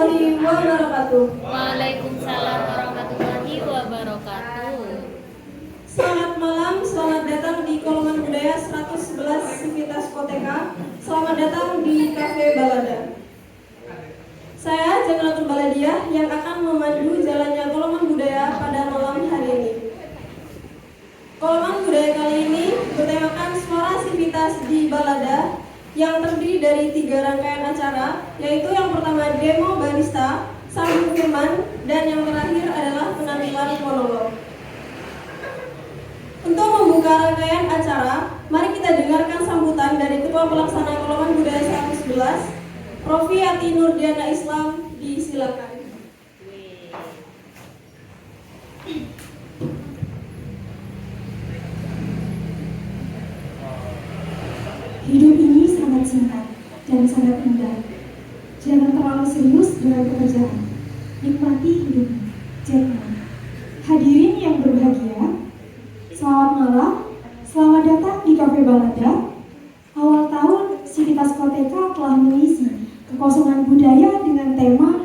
warahmatullahi wabarakatuh. Waalaikumsalam warahmatullahi wabarakatuh. Selamat malam, selamat datang di Koloman Budaya 111 Sivitas Koteka. Selamat datang di Cafe Balada. Saya Jamalatul Baladiah yang akan memandu jalannya Koloman Budaya pada malam hari ini. Koloman Budaya kali ini bertemakan Suara Sivitas di Balada yang terdiri dari 3 rangkaian acara, yaitu yang pertama demo barista, sambung firman, dan yang terakhir adalah penampilan monolog. Untuk membuka rangkaian acara, mari kita dengarkan sambutan dari Ketua Pelaksana Koloman Budaya 111, Profi Ati Nurdiana Islam, disilakan. Hidup ini sangat singkat dan sangat indah. Jangan terlalu serius dengan pekerjaan. Nikmati hidupmu. Jangan. Hadirin yang berbahagia, selamat malam. Selamat datang di Cafe Balada. Awal tahun, Sivitas Koteka telah mengisi kekosongan budaya dengan tema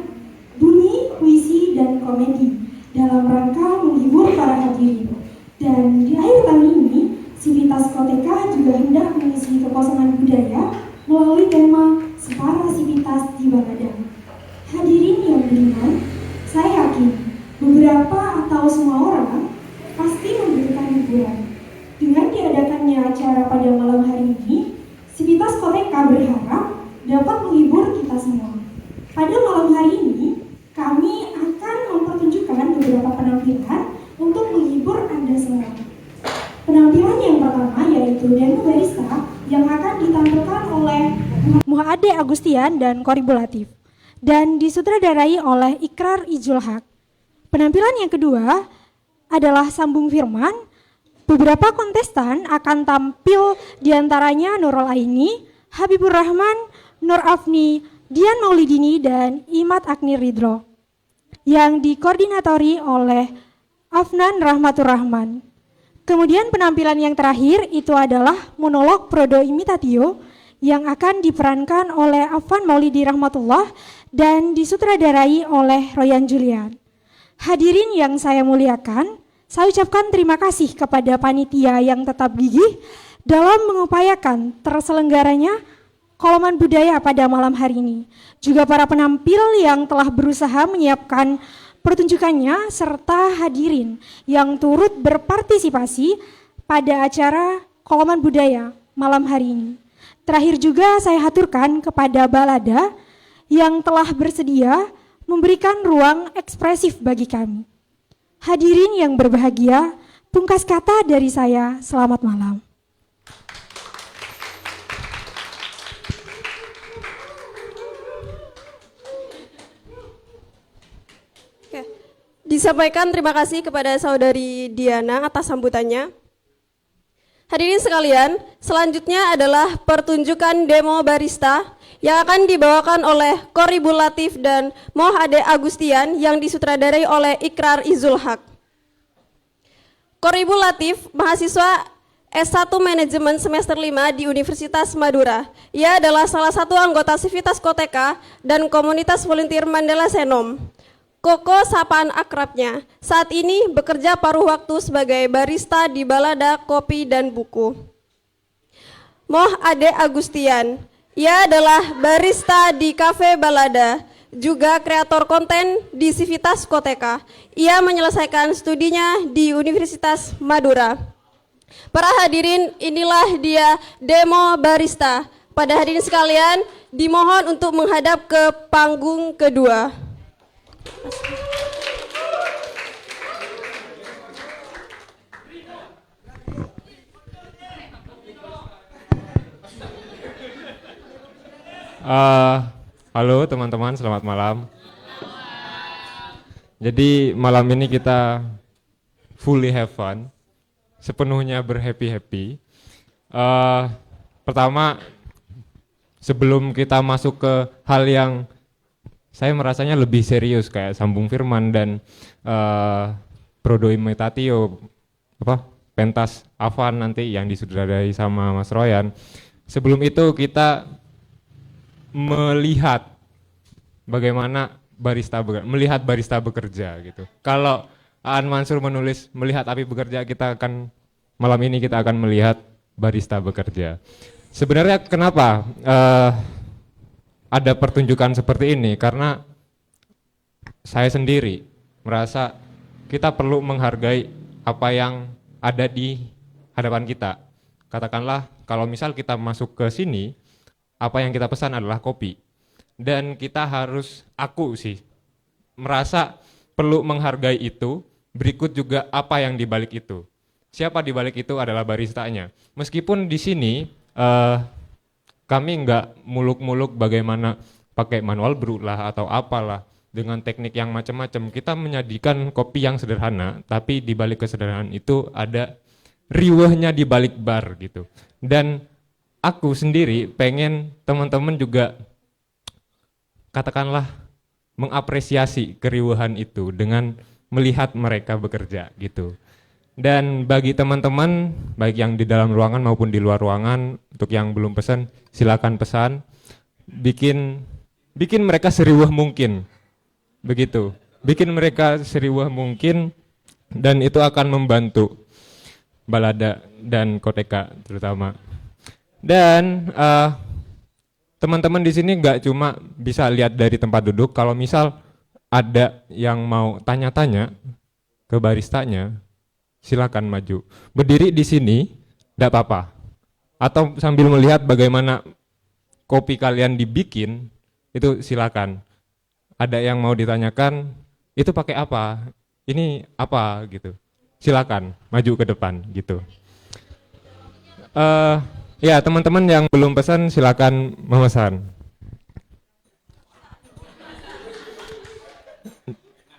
bunyi, puisi, dan komedi dalam rangka menghibur para hadirin. Dan di akhir tahun ini, Sivitas Koteka juga hendak mengisi kekosongan budaya melalui tema Suara Sivitas di Balada. Hadirin yang beriman, saya yakin beberapa atau semua orang pasti membutuhkan hiburan. Dengan diadakannya acara pada malam hari ini, Sivitas Koteka berharap dapat menghibur kita semua. Pada malam hari ini, kami akan mempertunjukkan beberapa penampilan untuk menghibur Anda semua. Penampilan yang pertama yaitu demo barista yang akan ditampilkan oleh Muhade Agustian dan Koribul Latif dan disutradarai oleh Ikrar Izul Haq. Penampilan yang kedua adalah sambung firman. Beberapa kontestan akan tampil diantaranya Nurul Aini, Habibur Rahman, Nur Afni, Dian Maulidini, dan Imat Agni Ridro yang dikoordinatori oleh Afnan Rahmatur Rahman. Kemudian penampilan yang terakhir itu adalah monolog Prodo Imitatio yang akan diperankan oleh Afan Maulidi Rahmatullah dan disutradarai oleh Royan Julian. Hadirin yang saya muliakan, saya ucapkan terima kasih kepada panitia yang tetap gigih dalam mengupayakan terselenggaranya Koloman Budaya pada malam hari ini. Juga para penampil yang telah berusaha menyiapkan pertunjukannya serta hadirin yang turut berpartisipasi pada acara Koloman Budaya malam hari ini. Terakhir juga saya haturkan kepada Balada yang telah bersedia memberikan ruang ekspresif bagi kami. Hadirin yang berbahagia, pungkas kata dari saya, selamat malam. Disampaikan terima kasih kepada Saudari Diana atas sambutannya. Hadirin sekalian, selanjutnya adalah pertunjukan demo barista yang akan dibawakan oleh Koribul Latif dan Muhade Agustian yang disutradarai oleh Ikrar Izul Haq. Koribul Latif, mahasiswa S1 Manajemen semester 5 di Universitas Madura. Ia adalah salah satu anggota Sivitas Koteka dan komunitas volunteer Mandala Senom. Koko sapaan akrabnya, saat ini bekerja paruh waktu sebagai barista di Balada Kopi dan Buku. Moh Ade Agustian, ia adalah barista di Cafe Balada, juga kreator konten di Sivitas Koteka. Ia menyelesaikan studinya di Universitas Madura. Para hadirin, inilah dia demo barista. Pada hadirin sekalian, dimohon untuk menghadap ke panggung kedua. Halo teman-teman, selamat malam. Jadi malam ini kita fully have fun, sepenuhnya berhappy-happy. Pertama, sebelum kita masuk ke hal yang saya merasanya lebih serius kayak sambung firman dan Prodo Imitatio, pentas Afan nanti yang disutradarai sama Mas Royan. Sebelum itu kita melihat bagaimana melihat barista bekerja gitu. Kalau Aan Mansur menulis melihat api bekerja, malam ini kita akan melihat barista bekerja. Sebenarnya kenapa ada pertunjukan seperti ini? Karena saya sendiri merasa kita perlu menghargai apa yang ada di hadapan kita. Katakanlah kalau misal kita masuk ke sini, apa yang kita pesan adalah kopi. Dan kita aku sih merasa perlu menghargai itu. Berikut juga apa yang dibalik itu. Siapa dibalik itu adalah baristanya. Meskipun di sini kami nggak muluk-muluk bagaimana pakai manual brew lah atau apalah dengan teknik yang macam-macam. Kita menyajikan kopi yang sederhana, tapi di balik kesederhanaan itu ada riwehnya di balik bar gitu. Dan aku sendiri pengen teman-teman juga katakanlah mengapresiasi keriuhan itu dengan melihat mereka bekerja gitu. Dan bagi teman-teman, baik yang di dalam ruangan maupun di luar ruangan, untuk yang belum pesan, silakan pesan. Bikin mereka seriuh mungkin, begitu. Bikin mereka seriuh mungkin, dan itu akan membantu Balada dan Koteka terutama. Dan teman-teman di sini nggak cuma bisa lihat dari tempat duduk. Kalau misal ada yang mau tanya-tanya ke baristanya, silakan maju. Berdiri di sini, tidak apa-apa. Atau sambil melihat bagaimana kopi kalian dibikin, itu silakan. Ada yang mau ditanyakan, itu pakai apa? Ini apa gitu. Silakan maju ke depan gitu. Ya teman-teman yang belum pesan silakan memesan.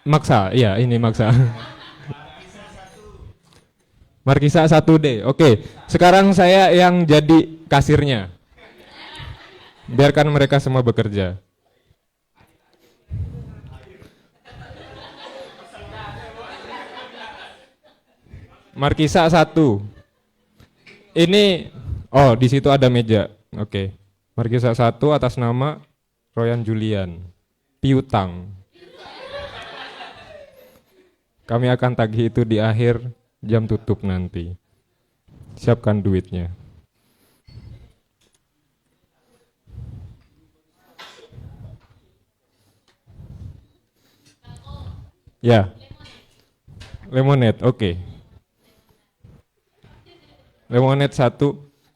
Maksa, iya ini maksa. Markisa 1D, oke. Sekarang saya yang jadi kasirnya. Biarkan mereka semua bekerja. Markisa 1. Ini, di situ ada meja, oke. Markisa 1 atas nama Royan Julian, piutang. Kami akan tagih itu di akhir jam tutup nanti. Siapkan duitnya. Ya. Lemonade, oke. Lemonade 1.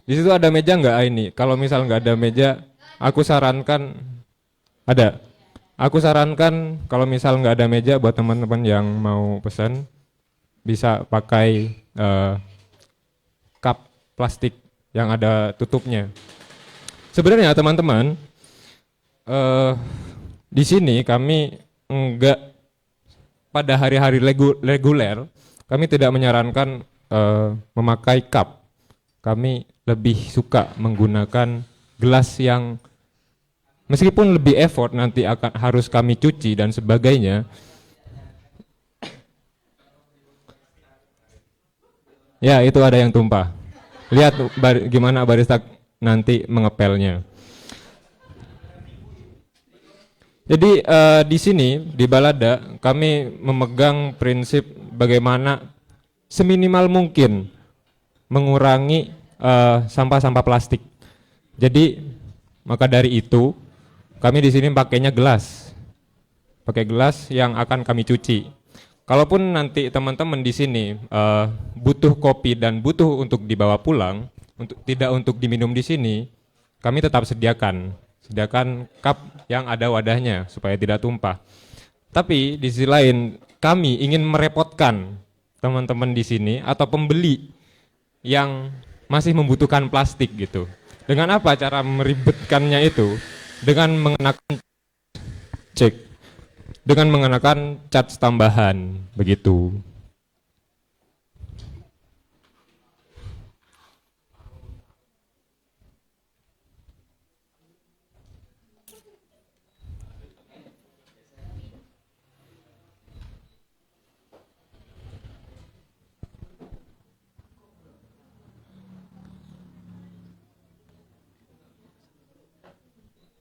Di situ ada meja nggak ini? Kalau misal nggak ada meja, aku sarankan ada. Aku sarankan kalau misal nggak ada meja buat teman-teman yang mau pesan bisa pakai cup plastik yang ada tutupnya. Sebenarnya teman-teman di sini kami enggak pada hari-hari reguler kami tidak menyarankan memakai cup. Kami lebih suka menggunakan gelas yang meskipun lebih effort nanti harus kami cuci dan sebagainya. Ya itu ada yang tumpah. Lihat gimana barista nanti mengepelnya. Jadi di sini di Balada kami memegang prinsip bagaimana seminimal mungkin mengurangi sampah-sampah plastik. Jadi maka dari itu kami di sini pakainya gelas. Pakai gelas yang akan kami cuci. Kalaupun nanti teman-teman di sini butuh kopi dan butuh untuk dibawa pulang, tidak untuk diminum di sini, kami tetap sediakan cup yang ada wadahnya supaya tidak tumpah. Tapi di sisi lain kami ingin merepotkan teman-teman di sini atau pembeli yang masih membutuhkan plastik gitu. Dengan apa cara meribetkannya itu? Dengan mengenakan charge tambahan begitu.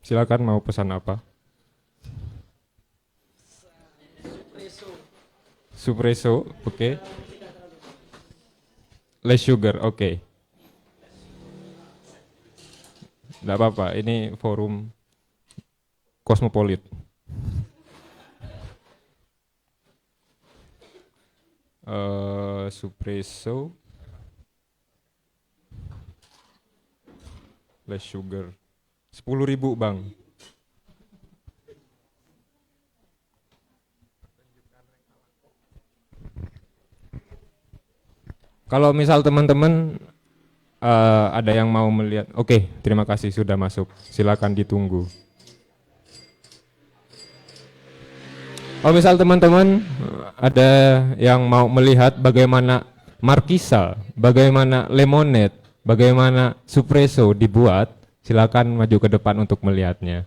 Silakan mau pesan apa? Supreso, oke. Less sugar, oke. Nggak apa-apa, ini forum kosmopolit. Supreso, less sugar, 10.000 bang. Kalau misal teman-teman ada yang mau melihat, oke, terima kasih sudah masuk, silakan ditunggu. Kalau misal teman-teman ada yang mau melihat bagaimana Markisa, bagaimana Lemonade, bagaimana Supreso dibuat, silakan maju ke depan untuk melihatnya.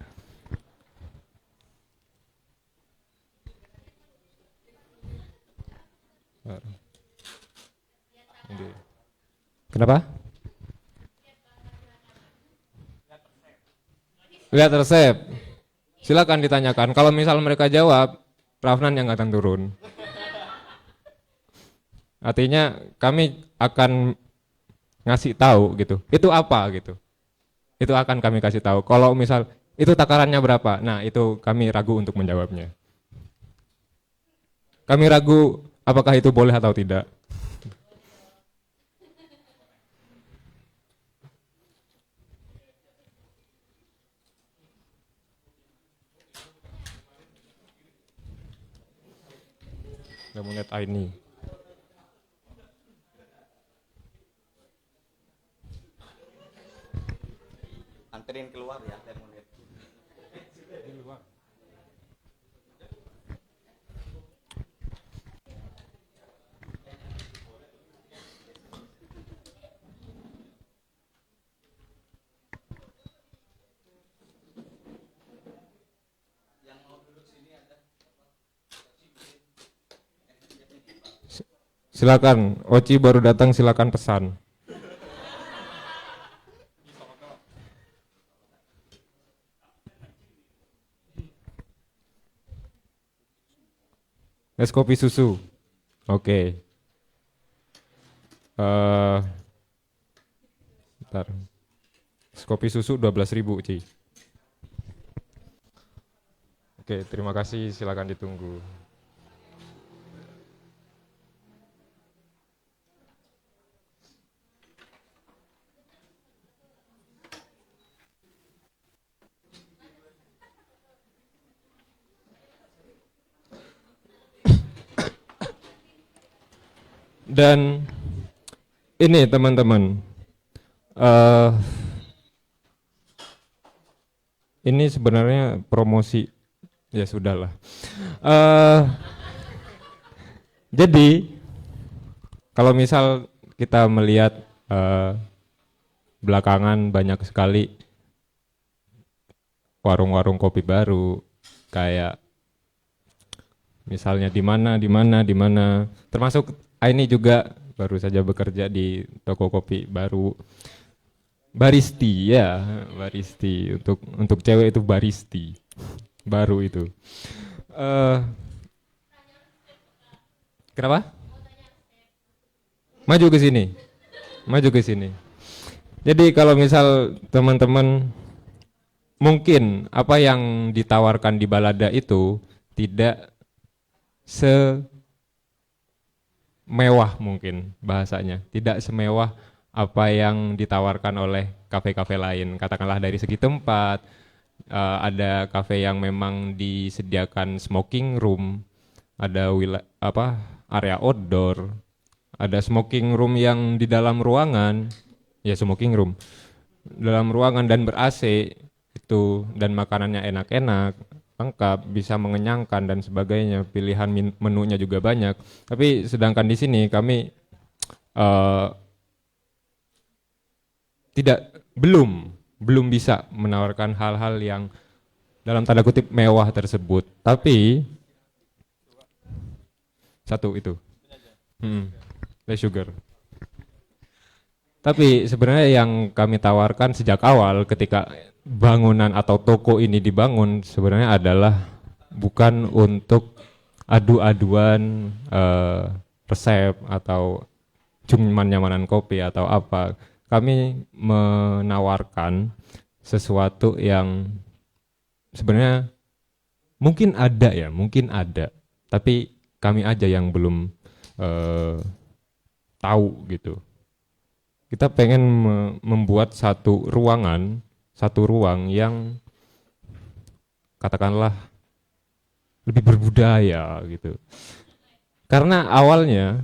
Kenapa? Lihat resep. Silakan ditanyakan. Kalau misal mereka jawab, Rafnan yang akan turun. Artinya kami akan ngasih tahu gitu. Itu apa gitu. Itu akan kami kasih tahu. Kalau misal itu takarannya berapa? Nah, itu kami ragu untuk menjawabnya. Kami ragu apakah itu boleh atau tidak. Lemonade ini. Anterin keluar ya lemonade. Silakan, Oci baru datang, silakan pesan. Es kopi susu. Oke. Bentar. Es kopi susu 12.000, Ci. Oke, terima kasih, silakan ditunggu. Dan ini teman-teman, ini sebenarnya promosi, ya sudahlah. Jadi kalau misal kita melihat belakangan banyak sekali warung-warung kopi baru, kayak misalnya di mana, termasuk ini juga baru saja bekerja di toko kopi baru, Baristi ya, Baristi untuk cewek itu Baristi baru itu. Kenapa? Maju ke sini. Jadi kalau misal teman-teman mungkin apa yang ditawarkan di Balada itu tidak semewah mungkin bahasanya, tidak semewah apa yang ditawarkan oleh kafe-kafe lain. Katakanlah dari segi tempat, ada kafe yang memang disediakan smoking room, ada area outdoor, ada smoking room yang di dalam ruangan, ya smoking room dalam ruangan dan ber-AC itu, dan makanannya enak-enak, lengkap, bisa mengenyangkan dan sebagainya, pilihan menunya juga banyak. Tapi sedangkan di sini kami belum bisa menawarkan hal-hal yang dalam tanda kutip mewah tersebut. Tapi satu itu, less sugar. Tapi sebenarnya yang kami tawarkan sejak awal ketika bangunan atau toko ini dibangun sebenarnya adalah bukan untuk adu-aduan resep atau cuman-nyamanan kopi atau apa. Kami menawarkan sesuatu yang sebenarnya mungkin ada, tapi kami aja yang belum tahu gitu. Kita pengen membuat satu ruang yang katakanlah lebih berbudaya gitu. Karena awalnya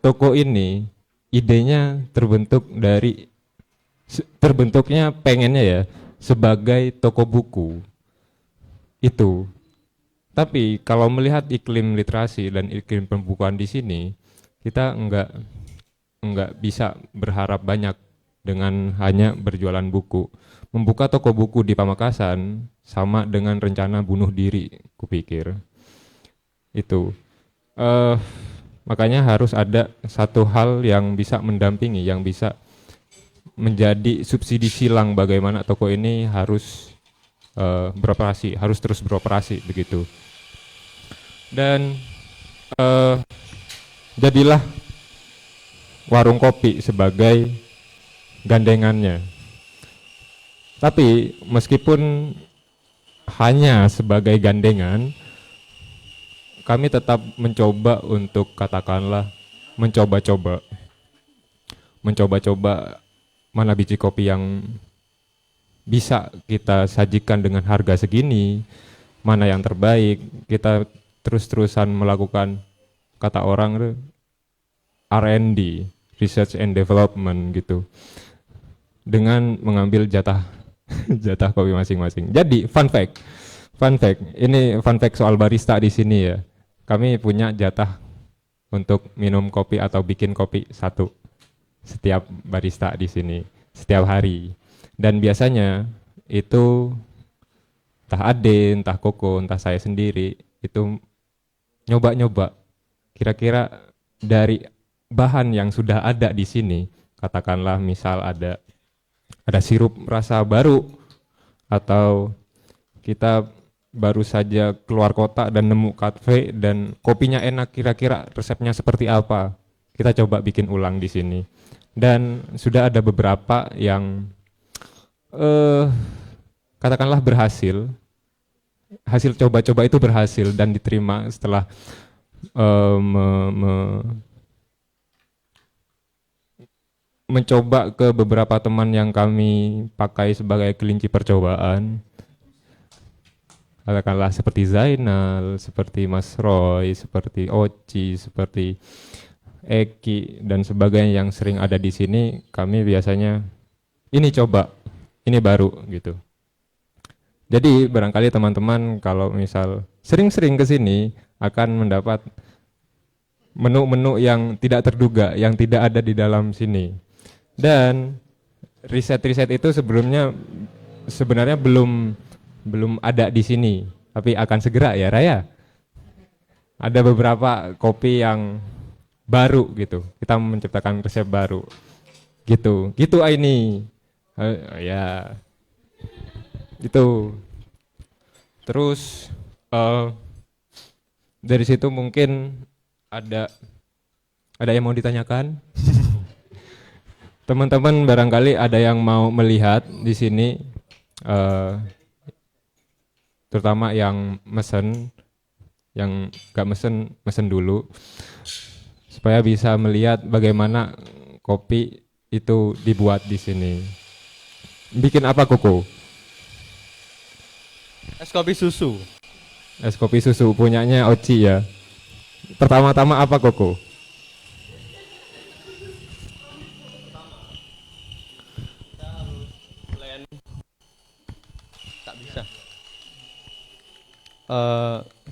toko ini idenya terbentuknya pengennya ya sebagai toko buku itu. Tapi kalau melihat iklim literasi dan iklim pembukuan di sini, kita enggak bisa berharap banyak dengan hanya berjualan buku. Membuka toko buku di Pamekasan sama dengan rencana bunuh diri, kupikir. Itu. Makanya harus ada satu hal yang bisa mendampingi, yang bisa menjadi subsidi silang bagaimana toko ini harus beroperasi, harus terus beroperasi begitu. Dan jadilah warung kopi sebagai gandengannya. Tapi meskipun hanya sebagai gandengan, kami tetap mencoba untuk katakanlah mencoba-coba mana biji kopi yang bisa kita sajikan dengan harga segini, mana yang terbaik. Kita terus-terusan melakukan, kata orang, R&D, Research and Development gitu, dengan mengambil jatah kopi masing-masing. Jadi fun fact, ini fun fact soal barista di sini ya. Kami punya jatah untuk minum kopi atau bikin kopi satu setiap barista di sini setiap hari. Dan biasanya itu entah Ade, entah Koko, entah saya sendiri itu nyoba-nyoba kira-kira dari bahan yang sudah ada di sini, katakanlah misal ada sirup rasa baru, atau kita baru saja keluar kota dan nemu kafe dan kopinya enak, kira-kira resepnya seperti apa, kita coba bikin ulang di sini. Dan sudah ada beberapa yang katakanlah berhasil, hasil coba-coba itu berhasil dan diterima setelah mencoba ke beberapa teman yang kami pakai sebagai kelinci percobaan. Katakanlah seperti Zainal, seperti Mas Roy, seperti Oci, seperti Eki dan sebagainya yang sering ada di sini. Kami biasanya ini coba, ini baru gitu. Jadi barangkali teman-teman kalau misal sering-sering ke sini akan mendapat menu-menu yang tidak terduga, yang tidak ada di dalam sini. Dan riset-riset itu sebenarnya belum ada di sini, tapi akan segera ya Raya. Ada beberapa kopi yang baru gitu. Kita menciptakan resep baru. Gitu ini. Ya. Itu. Terus dari situ mungkin ada yang mau ditanyakan? Teman-teman barangkali ada yang mau melihat di sini, terutama yang mesen, yang gak mesen dulu, supaya bisa melihat bagaimana kopi itu dibuat di sini. Bikin apa Koko? Es kopi susu. Es kopi susu punyanya Oci ya. Pertama-tama apa Koko?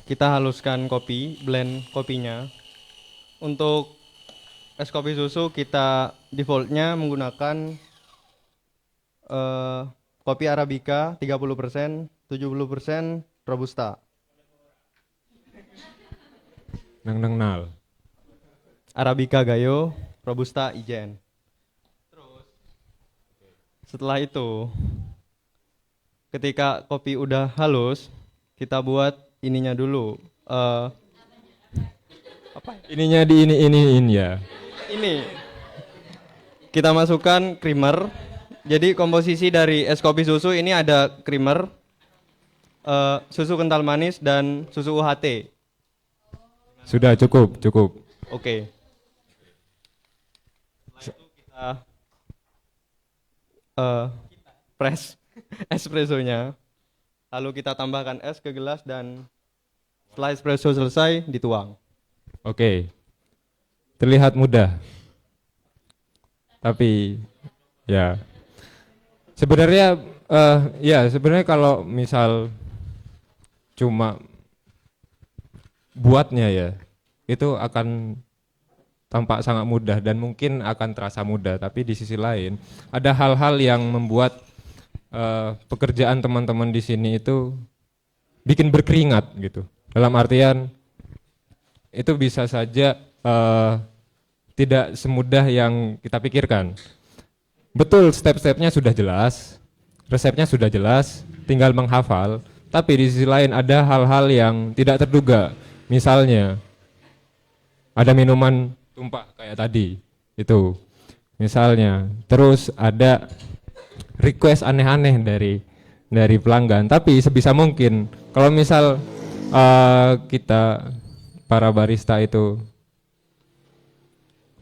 Kita haluskan kopi, blend kopinya. Untuk es kopi susu kita defaultnya menggunakan kopi Arabica 30%, 70% Robusta. Nal. Arabica Gayo, Robusta Ijen. Terus setelah itu ketika kopi udah halus, kita buat ininya dulu, eh, Ininya di ini ya. ini kita masukkan creamer. Jadi komposisi dari es kopi susu ini ada creamer, susu kental manis dan susu UHT. Sudah cukup, cukup. Oke. Setelah itu kita press espressonya. Lalu kita tambahkan es ke gelas dan setelah espresso selesai dituang. Oke. Terlihat mudah. Tapi ya sebenarnya sebenarnya kalau misal cuma buatnya ya itu akan tampak sangat mudah dan mungkin akan terasa mudah, tapi di sisi lain ada hal-hal yang membuat pekerjaan teman-teman di sini itu bikin berkeringat gitu. Dalam artian itu bisa saja tidak semudah yang kita pikirkan. Betul, step-stepnya sudah jelas, resepnya sudah jelas, tinggal menghafal, tapi di sisi lain ada hal-hal yang tidak terduga. Misalnya ada minuman tumpah kayak tadi itu misalnya, terus ada request aneh-aneh dari pelanggan, tapi sebisa mungkin kalau misal kita para barista itu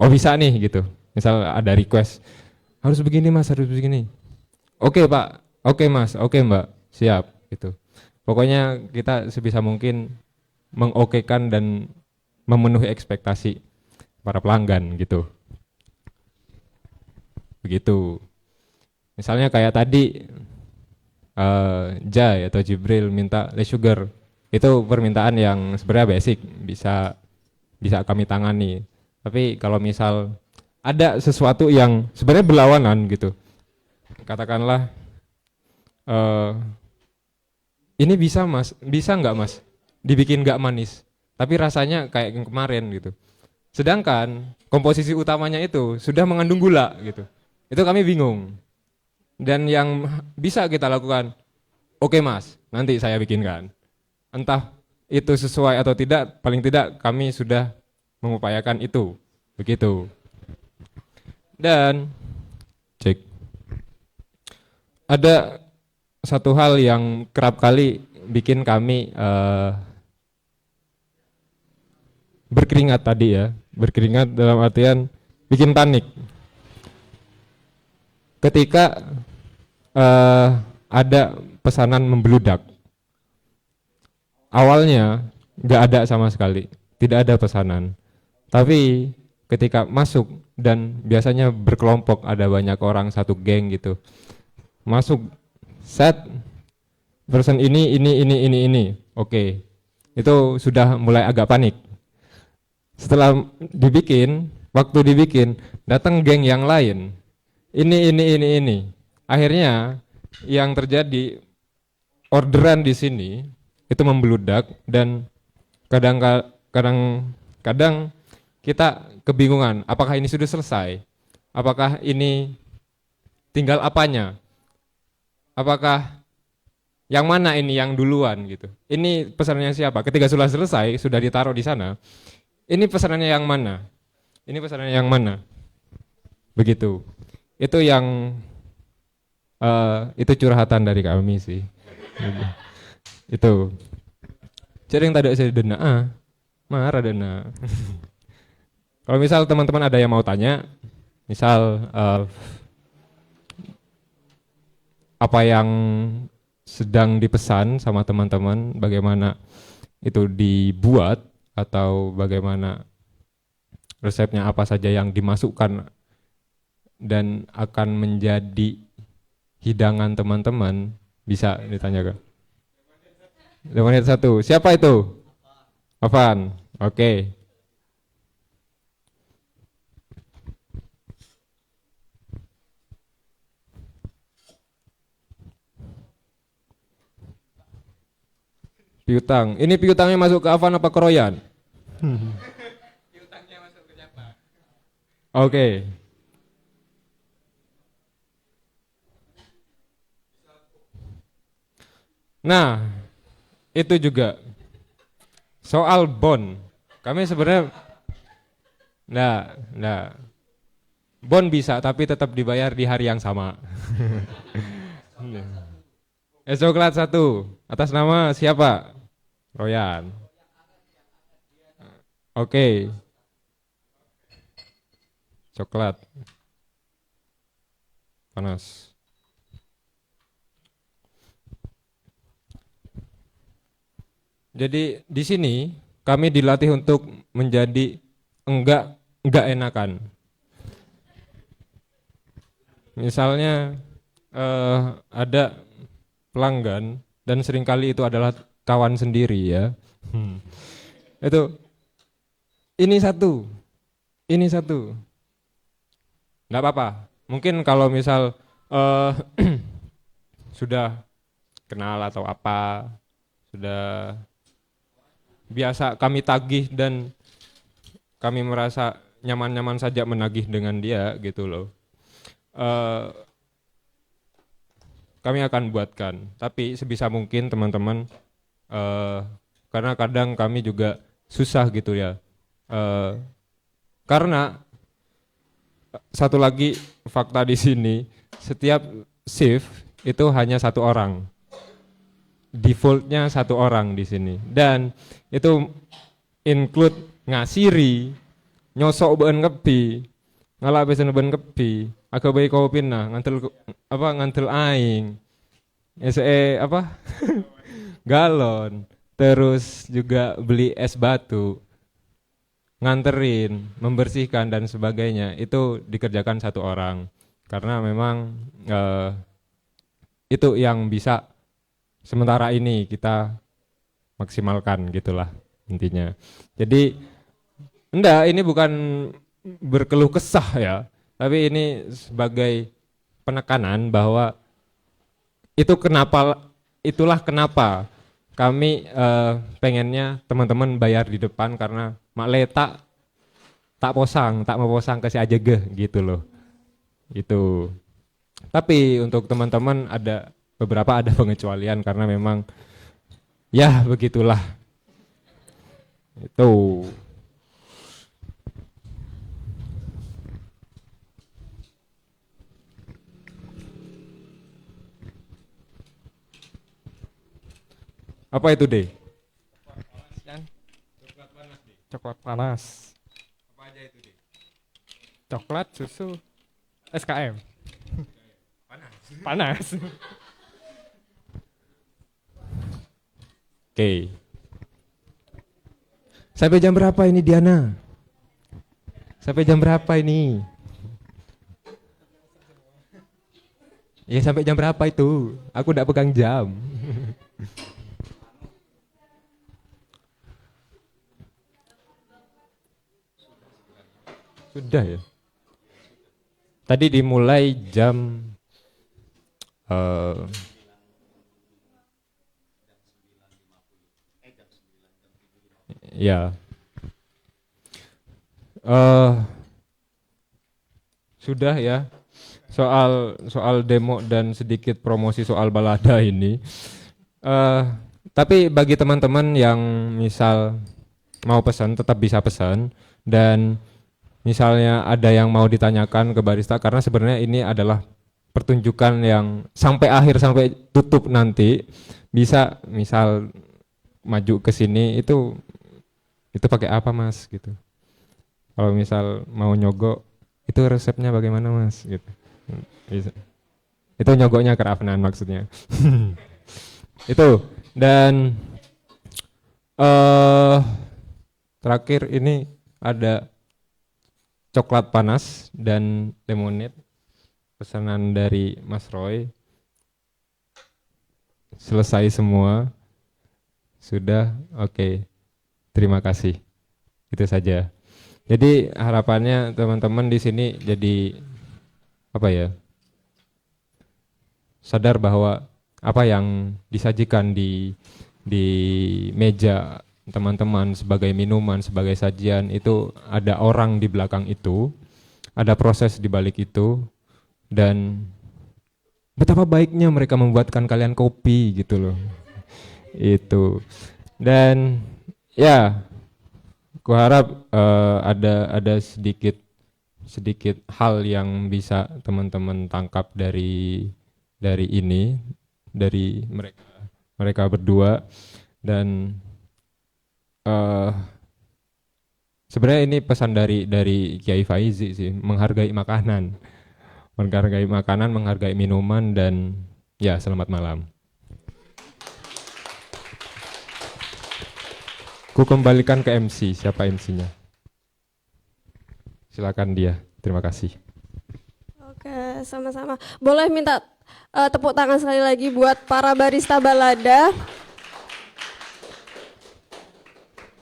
bisa nih gitu, misal ada request harus begini mas, harus begini, oke pak, oke mas, oke mbak, siap gitu. Pokoknya kita sebisa mungkin mengokekan dan memenuhi ekspektasi para pelanggan gitu. Begitu. Misalnya kayak tadi Jai atau Jibril minta less sugar. Itu permintaan yang sebenarnya basic, bisa kami tangani. Tapi kalau misal ada sesuatu yang sebenarnya berlawanan gitu. Katakanlah ini bisa mas, bisa nggak mas dibikin nggak manis, tapi rasanya kayak yang kemarin gitu. Sedangkan komposisi utamanya itu sudah mengandung gula gitu. Itu kami bingung. Dan yang bisa kita lakukan, oke mas, nanti saya bikinkan. Entah itu sesuai atau tidak, paling tidak kami sudah mengupayakan itu. Begitu. Dan cek. Ada satu hal yang kerap kali bikin kami berkeringat tadi ya. Berkeringat dalam artian bikin panik. Ketika ada pesanan membludak. Awalnya nggak ada sama sekali, tidak ada pesanan. Tapi ketika masuk dan biasanya berkelompok, ada banyak orang satu geng gitu. Masuk set person ini. Oke. Itu sudah mulai agak panik. Setelah dibikin, waktu dibikin, datang geng yang lain. Ini. Akhirnya yang terjadi orderan di sini itu membludak dan kadang kita kebingungan apakah ini sudah selesai, apakah ini tinggal apanya, apakah yang mana ini yang duluan gitu. Ini pesanannya siapa? Ketika sudah selesai, sudah ditaruh di sana. Ini pesanannya yang mana? Ini pesanannya yang mana? Begitu. Itu yang itu curhatan dari kami sih. Itu. Jadi yang tadi saya dena, marah dena. Kalau misal teman-teman ada yang mau tanya, misal apa yang sedang dipesan sama teman-teman, bagaimana itu dibuat atau bagaimana resepnya apa saja yang dimasukkan dan akan menjadi hidangan teman-teman, bisa ditanyakan. 5 menit 1. Siapa itu? Afan. Oke. Piutang. Ini piutangnya masuk ke Afan apa ke Royan? Piutangnya masuk ke siapa? Oke. Nah, itu juga soal bond, kami sebenarnya enggak. Bond bisa tapi tetap dibayar di hari yang sama. Es coklat 1 atas nama siapa? Royan. Oke. Coklat. Panas. Jadi di sini kami dilatih untuk menjadi enggak enakan. Misalnya ada pelanggan dan seringkali itu adalah kawan sendiri ya. Itu ini satu. Enggak apa-apa. Mungkin kalau misal sudah kenal atau apa, sudah biasa kami tagih dan kami merasa nyaman-nyaman saja menagih dengan dia gitu loh. Kami akan buatkan, tapi sebisa mungkin teman-teman, karena kadang kami juga susah gitu ya, karena satu lagi fakta di sini, setiap shift itu hanya 1 orang, defaultnya 1 orang di sini, dan itu include ngasiri, nyosok ben kebi, ngalak besen ben kebi, agak baik kau pindah, ngantel aing, galon, terus juga beli es batu, nganterin, membersihkan dan sebagainya, itu dikerjakan 1 orang, karena memang itu yang bisa sementara ini kita maksimalkan gitulah intinya. Jadi enggak, ini bukan berkeluh kesah ya, tapi ini sebagai penekanan bahwa itulah kenapa kami pengennya teman-teman bayar di depan, karena makle tak mau posang kasih aja gitu loh. Itu. Tapi untuk teman-teman ada beberapa pengecualian karena memang ya begitulah. Itu. Apa itu deh? Coklat panas. Apa aja itu deh? Coklat, susu, SKM. Panas. Panas. Oke. Sampai jam berapa ini Diana? Sampai jam berapa ini? Ya sampai jam berapa itu? Aku udah pegang jam. Sudah ya. Tadi dimulai jam ya. Sudah ya. Soal demo dan sedikit promosi soal balada ini. Tapi bagi teman-teman yang misal mau pesan tetap bisa pesan, dan misalnya ada yang mau ditanyakan ke barista, karena sebenarnya ini adalah pertunjukan yang sampai akhir, sampai tutup nanti bisa misal maju ke sini itu pakai apa Mas gitu. Kalau misal mau nyogok itu resepnya bagaimana Mas gitu. Bisa. Itu nyogoknya kerafnan maksudnya. Itu. Dan terakhir ini ada coklat panas dan lemonade pesanan dari Mas Roy. Selesai semua. Sudah, oke. Terima kasih. Itu saja. Jadi harapannya teman-teman di sini jadi apa ya? Sadar bahwa apa yang disajikan di meja teman-teman sebagai minuman, sebagai sajian itu ada orang di belakang itu, ada proses di balik itu, dan betapa baiknya mereka membuatkan kalian kopi gitu loh. Itu. Dan Ya, kuharap ada sedikit hal yang bisa teman-teman tangkap dari ini, dari mereka berdua. Dan sebenarnya ini pesan dari Kiai Faizi sih, menghargai makanan, menghargai minuman, dan ya, selamat malam. Ku kembalikan ke MC. Siapa MC-nya? Silakan dia. Terima kasih. Oke, sama-sama. Boleh minta tepuk tangan sekali lagi buat para barista balada.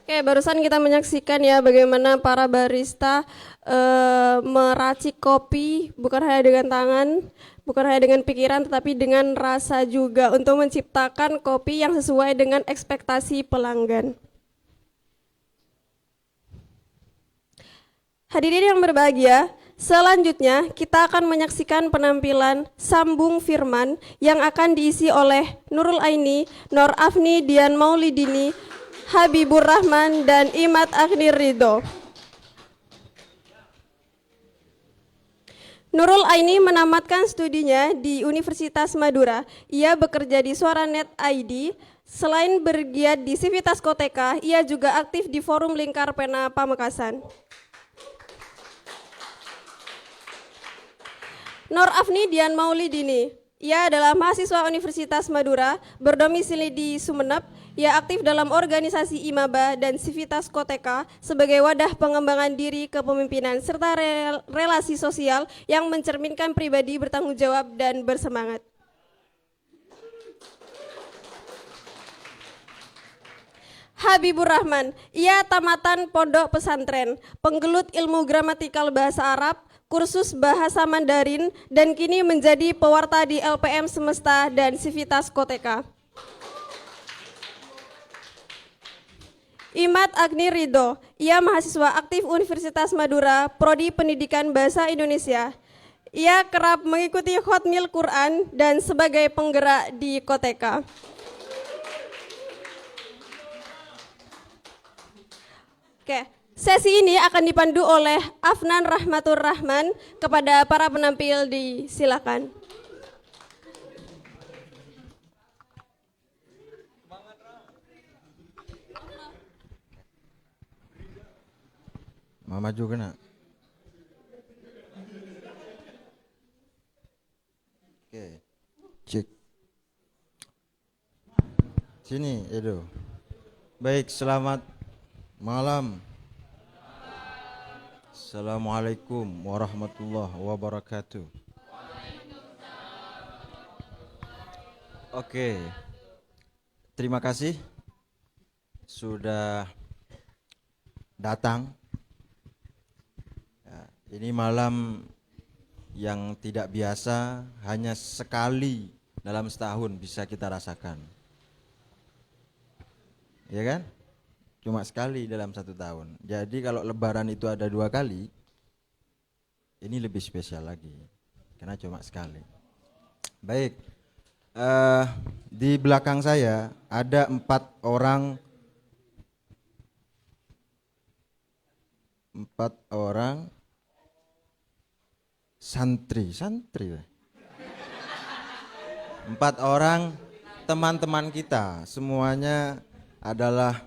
Oke, barusan kita menyaksikan ya bagaimana para barista meracik kopi bukan hanya dengan tangan, bukan hanya dengan pikiran, tetapi dengan rasa juga untuk menciptakan kopi yang sesuai dengan ekspektasi pelanggan. Hadirin yang berbahagia, selanjutnya kita akan menyaksikan penampilan Sambung Firman yang akan diisi oleh Nurul Aini, Nur Afni Dian Maulidini, Habibur Rahman, dan Imat Agni Ridho. Nurul Aini menamatkan studinya di Universitas Madura. Ia bekerja di Suaranet ID. Selain bergiat di Sivitas Koteka, ia juga aktif di Forum Lingkar Pena Pamekasan. Nur Afni Dian Maulidini, ia adalah mahasiswa Universitas Madura, berdomisili di Sumeneb. Ia aktif dalam organisasi IMABA dan Sivitas Koteka sebagai wadah pengembangan diri kepemimpinan serta relasi sosial yang mencerminkan pribadi bertanggung jawab dan bersemangat. Habibur Rahman, ia tamatan pondok pesantren, penggelut ilmu gramatikal bahasa Arab, kursus bahasa Mandarin, dan kini menjadi pewarta di LPM Semesta dan Sivitas Koteka. Imat Agni Ridho, ia mahasiswa aktif Universitas Madura, Prodi Pendidikan Bahasa Indonesia. Ia kerap mengikuti Khotmil Quran dan sebagai penggerak di Koteka. Oke, sesi ini akan dipandu oleh Afnan Rahmatur Rahman. Kepada para penampil disilakan. Maju kena. Oke. Cek. Sini, Edo. Baik, selamat malam. Assalamualaikum warahmatullahi wabarakatuh. Oke. Terima kasih sudah datang. Ini malam yang tidak biasa, hanya sekali dalam setahun bisa kita rasakan. Ya kan? Cuma sekali dalam satu tahun. Jadi kalau lebaran itu ada 2 kali, ini lebih spesial lagi. Karena cuma sekali. Baik, di belakang saya ada 4 orang santri 4 orang teman-teman kita, semuanya adalah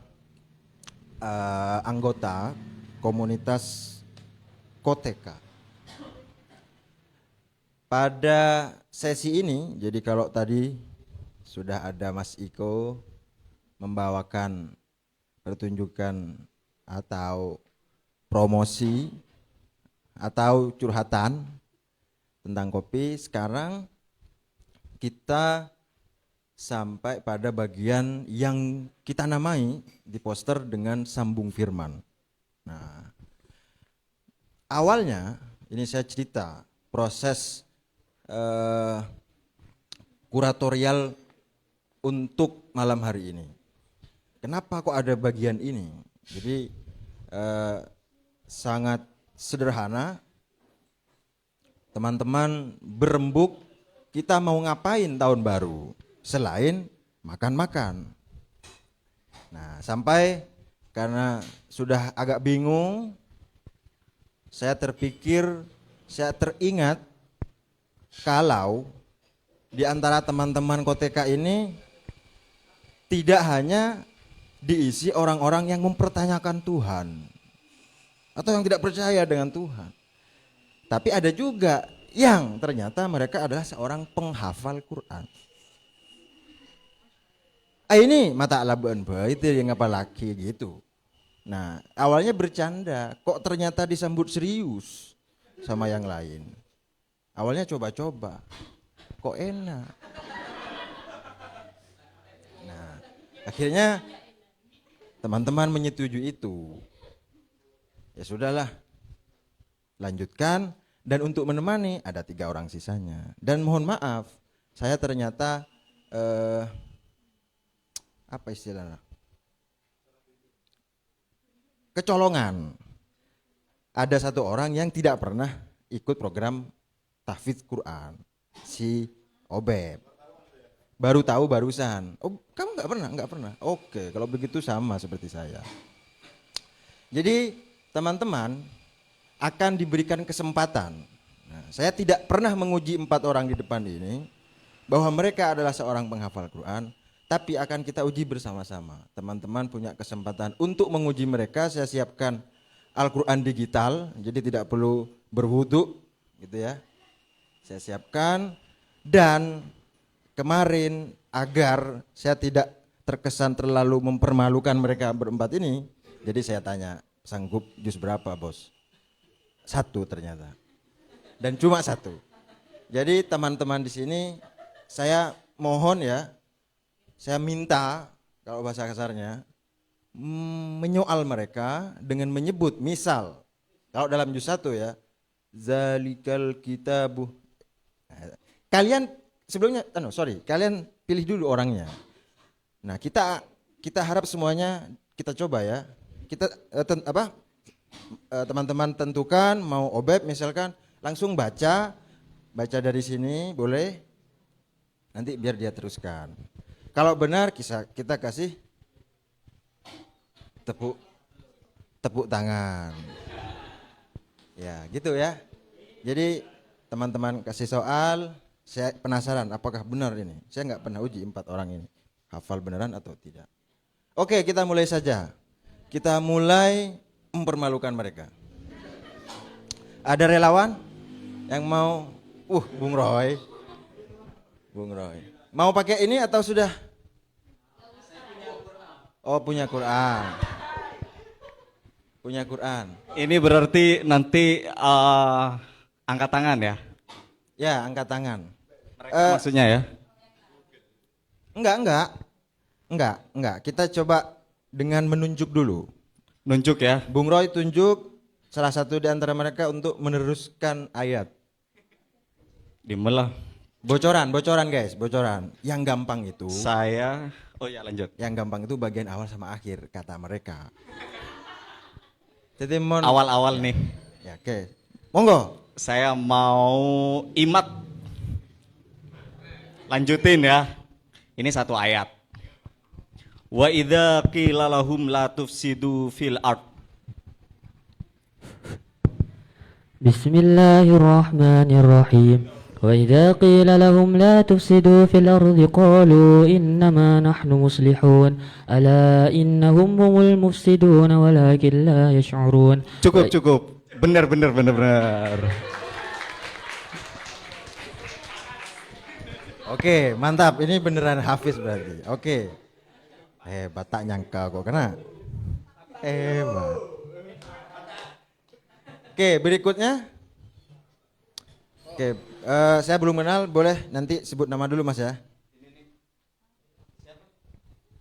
anggota komunitas Koteka. Pada sesi ini, jadi kalau tadi sudah ada Mas Iko membawakan pertunjukan atau promosi atau curhatan tentang kopi, sekarang kita sampai pada bagian yang kita namai di poster dengan Sambung Firman. Nah, awalnya ini saya cerita proses kuratorial untuk malam hari ini. Kenapa kok ada bagian ini? Jadi sangat sederhana. Teman-teman berembuk, kita mau ngapain tahun baru selain makan-makan. Nah, sampai karena sudah agak bingung, saya teringat kalau di antara teman-teman Koteka ini tidak hanya diisi orang-orang yang mempertanyakan Tuhan atau yang tidak percaya dengan Tuhan, tapi ada juga yang ternyata mereka adalah seorang penghafal Quran. Ini mata labuan bayi itu yang apa lagi gitu. Nah, awalnya bercanda, kok ternyata disambut serius sama yang lain. Awalnya coba-coba, kok enak. Nah, akhirnya teman-teman menyetujui itu. Ya sudahlah, lanjutkan. Dan untuk menemani ada 3 orang sisanya. Dan mohon maaf, saya ternyata apa istilahnya? Kecolongan. Ada 1 orang yang tidak pernah ikut program tahfidz Quran, si Obeb. Baru tahu barusan. Oh, kamu nggak pernah? Oke, kalau begitu sama seperti saya. Jadi teman-teman akan diberikan kesempatan. Nah, saya tidak pernah menguji 4 orang di depan ini bahwa mereka adalah seorang penghafal Quran, tapi akan kita uji bersama-sama. Teman-teman punya kesempatan untuk menguji mereka. Saya siapkan Al-Quran digital, jadi tidak perlu berwudu, gitu ya. Saya siapkan, dan kemarin agar saya tidak terkesan terlalu mempermalukan mereka berempat ini, jadi saya tanya, sanggup juz berapa bos? 1 ternyata, dan cuma 1. Jadi teman-teman di sini saya mohon ya, saya minta kalau bahasa kasarnya menyoal mereka dengan menyebut, misal kalau dalam juz 1 ya, zalikal kitabu. Kalian sebelumnya, kalian pilih dulu orangnya. Nah kita harap semuanya kita coba ya, kita teman-teman tentukan mau Obeb misalkan, langsung baca dari sini boleh, nanti biar dia teruskan. Kalau benar kita kasih tepuk tangan. Ya gitu ya. Jadi teman-teman kasih soal, saya penasaran apakah benar ini. Saya nggak pernah uji 4 orang ini, hafal beneran atau tidak. Oke, kita mulai saja. Kita mulai mempermalukan mereka. Ada relawan yang mau, Bung Roy, mau pakai ini atau sudah? Oh, punya Quran. Ini berarti nanti angkat tangan ya? Ya, angkat tangan. Maksudnya ya? Enggak. Kita coba dengan menunjuk dulu. Nunjuk ya? Bung Roy tunjuk salah satu di antara mereka untuk meneruskan ayat. Dimelah. Bocoran guys, bocoran. Yang gampang itu. Lanjut. Yang gampang itu bagian awal sama akhir kata mereka. Jadi Awal-awal nih. Ya, oke. Monggo. Saya mau imat. Lanjutin ya. Ini 1 ayat. Wa idza qila lahum la tufsidu fil ard. Bismillahirrahmanirrahim. وإذا قيل لهم لا تفسدوا في الأرض قالوا إنما نحن مصلحون ألا إنهم هم المفسدون ولكن لا يشعرون. Cukup. Benar. Oke, mantap. Ini beneran hafiz berarti. Oke. Hebat, tak nyangka kok kena. Hebat. Oke, berikutnya. Oke, saya belum kenal, boleh nanti sebut nama dulu Mas ya.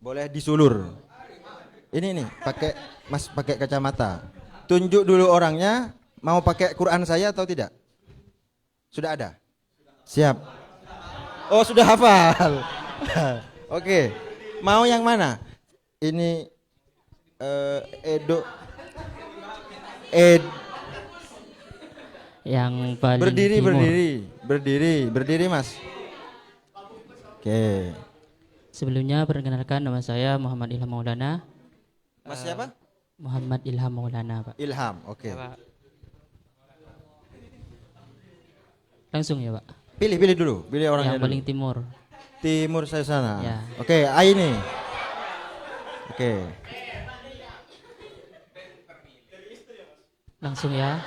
Boleh disulur. Ini nih, pakai kacamata. Tunjuk dulu orangnya, mau pakai Quran saya atau tidak? Sudah ada? Siap. Oh, sudah hafal. Oke. Mau yang mana? Ini Yang paling berdiri Mas. Oke. Sebelumnya perkenalkan, nama saya Muhammad Ilham Maulana. Mas siapa? Muhammad Ilham Maulana, Pak. Ilham, oke. Ya, Pak. Langsung ya, Pak. Pilih dulu, pilih orangnya Yang dulu. paling timur. Timur saya sana. Ya. Oke, Aini. Oke. Langsung ya.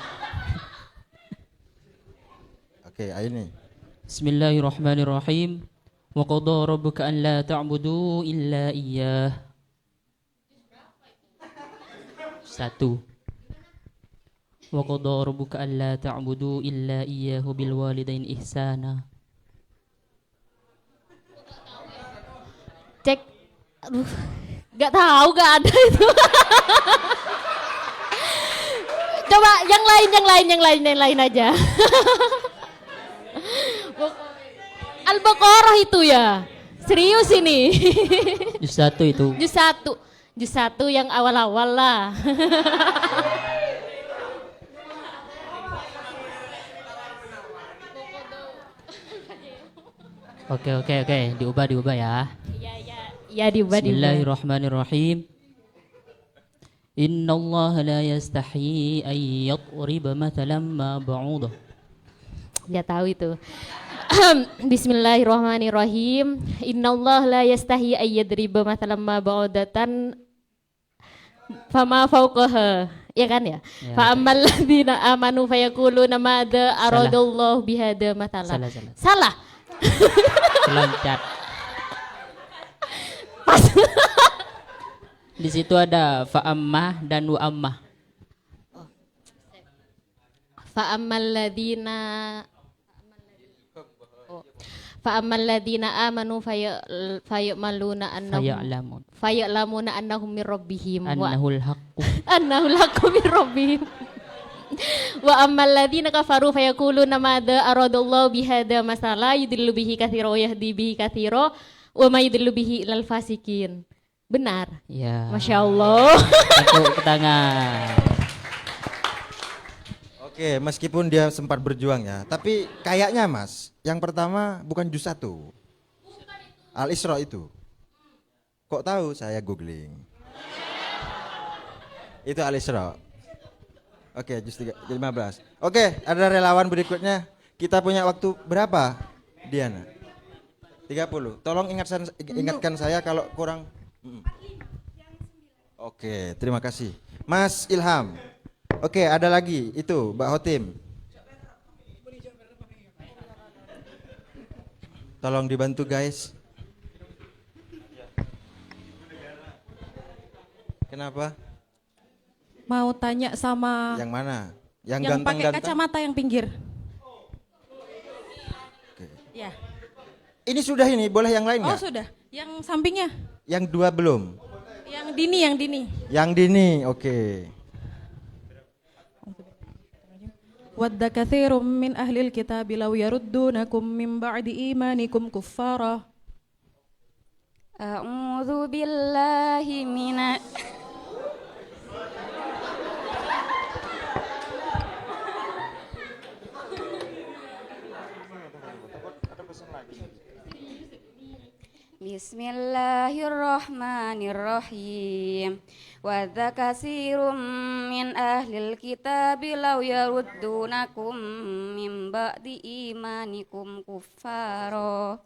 Oke, Aini. Bismillahirrahmanirrahim. Wa qadha rabbuka an la ta'budu illa iyyah. 1. Wa qadha rabbuka an la ta'budu illa iyyahu bil walidaini ihsana. Cek. Aduh. Gak tahu, gak ada itu. Coba yang lain aja. Al-Baqarah itu ya. Serius ini. Juz 1 itu. Juz 1 yang awal-awal lah. Oke. Diubah ya. Ya diubah. Bismillahirrahmanirrahim. Inna Allah la yastahi an yadriba mathalan ma ba'udah. Ya tahu itu. Bismillahirrahmanirrahim. Innallaha la yastahi ay yadriba mathalan ma ba'udatan fama fawqaha. Ya kan ya? Ya. Fa ammal ladzina amanu fayaquluna madza aradallahu bihadza mathalan. Salah. Loncat. Di situ ada fa'ammah dan wa'ammah. Fa ammal ladzina amanu faya'maluna faya'lamuna annahum min rabbihim Annahul haqqu. annahul haqqu min rabbihim. Wa ammal ladzina kafaru fayaquluna madza aradallahu bihadza masala yudillu bihi katsira wa yahdi bihi katsira wa may yudillu bihi ilal fasikin. Benar. Ya. Masya Allah. Tepuk tangan. Oke, meskipun dia sempat berjuang ya, tapi kayaknya Mas, yang pertama bukan juz 1. Al-Isra itu. Kok tahu? Saya googling. Itu Al-Isra. Oke, juz 15. Oke, ada relawan berikutnya. Kita punya waktu berapa, Diana? 30. Tolong ingatkan saya kalau kurang. Oke, terima kasih. Mas Ilham. Oke, ada lagi itu Mbak Hotim. Tolong dibantu guys. Kenapa? Mau tanya sama Yang mana? Yang yang pakai ganteng-ganteng? kacamata yang pinggir. Oke. Ya. Ini sudah ini, boleh yang lain Oh nggak? sudah. Yang sampingnya. Yang dua belum. Yang dini, yang dini. Yang dini, oke. Wadda katsirum min ahlil kitab law yaruddunakum min ba'di imanikum kuffara. A'udzu billahi mina Bismillahirrahmanirrahim. Wadza katsirum min ahlil kitab law yaruddunakum min ba'di imanikum kuffara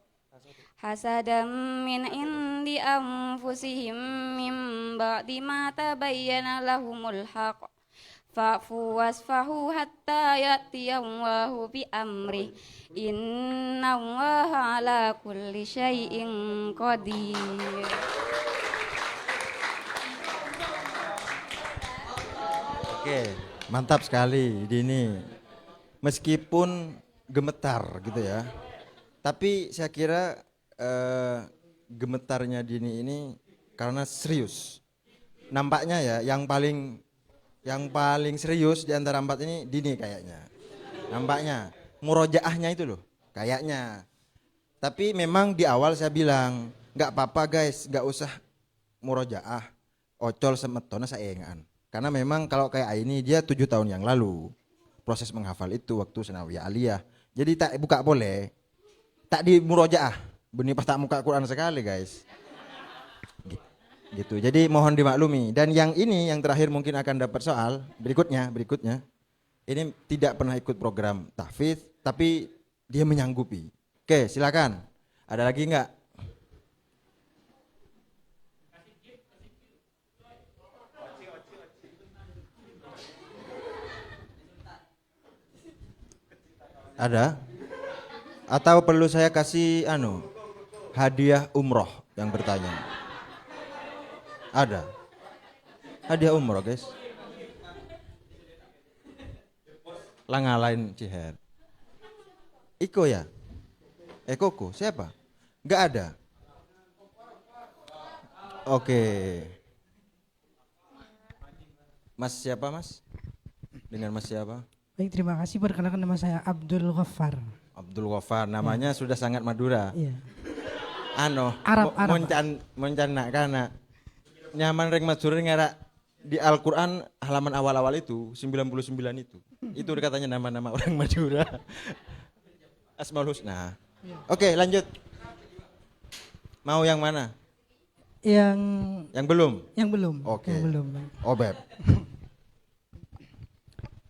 hasadam min indi anfusihim min ba'di ma tabayyana lahumul haqq fa'fu wasfahu hatta ya'tiyallahu bi amri innallaha ala kulli syai'in qadir. Oke, mantap sekali Dini. Meskipun gemetar gitu ya. Tapi saya kira gemetarnya Dini ini karena serius. Nampaknya ya yang paling serius di antara empat ini Dini kayaknya. Nampaknya murojaahnya itu loh, kayaknya. Tapi memang di awal saya bilang, nggak apa-apa guys, nggak usah murojaah. Ocol semetona saengan. Karena memang kalau kayak ini dia 7 tahun yang lalu proses menghafal itu waktu Sanawiyah Aliyah. Jadi tak buka boleh, tak di murojaah. Benih pas tak muka Quran sekali guys. Gitu. Jadi mohon dimaklumi. Dan yang ini yang terakhir mungkin akan dapat soal berikutnya. Ini tidak pernah ikut program tahfidz tapi dia menyanggupi. Oke, silakan. Ada lagi enggak? Ada? Atau perlu saya kasih hadiah umroh yang bertanya? Ada. Hadiah umroh, guys. Lah ngalahin Ciher. Iko ya? Koko, siapa? Enggak ada. Oke. Mas siapa, Mas? Dengan Mas siapa? Baik, terima kasih. Perkenalkan nama saya Abdul Ghaffar. Abdul Ghaffar, namanya sudah sangat Madura. Iya. Arab. Moncan nak kana. Nyaman reng Madura ngara di Al-Qur'an halaman awal-awal itu 99 itu. Itu katanya nama-nama orang Madura. Asmaul Husna. Oke, lanjut. Mau yang mana? Yang belum? Yang belum. Oke. Yang belum. Obeb.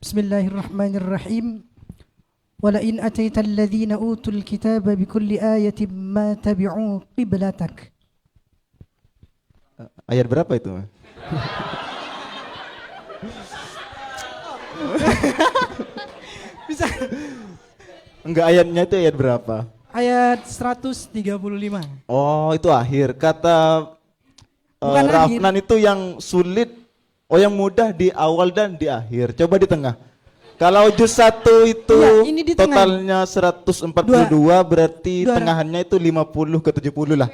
Bismillahirrahmanirrahim. Walain ataita alladhina utul kitaba bikulli ayatin ma tabi'u qiblatak. Ayat berapa itu? Bisa. Enggak, ayatnya itu ayat berapa? Ayat 135. Oh, itu akhir. Kata Bukan Rafnan itu yang sulit, yang mudah di awal dan di akhir. Coba di tengah. Kalau juz 1 itu ya, ini di totalnya 142, berarti tengahannya itu 50 ke 70 lah.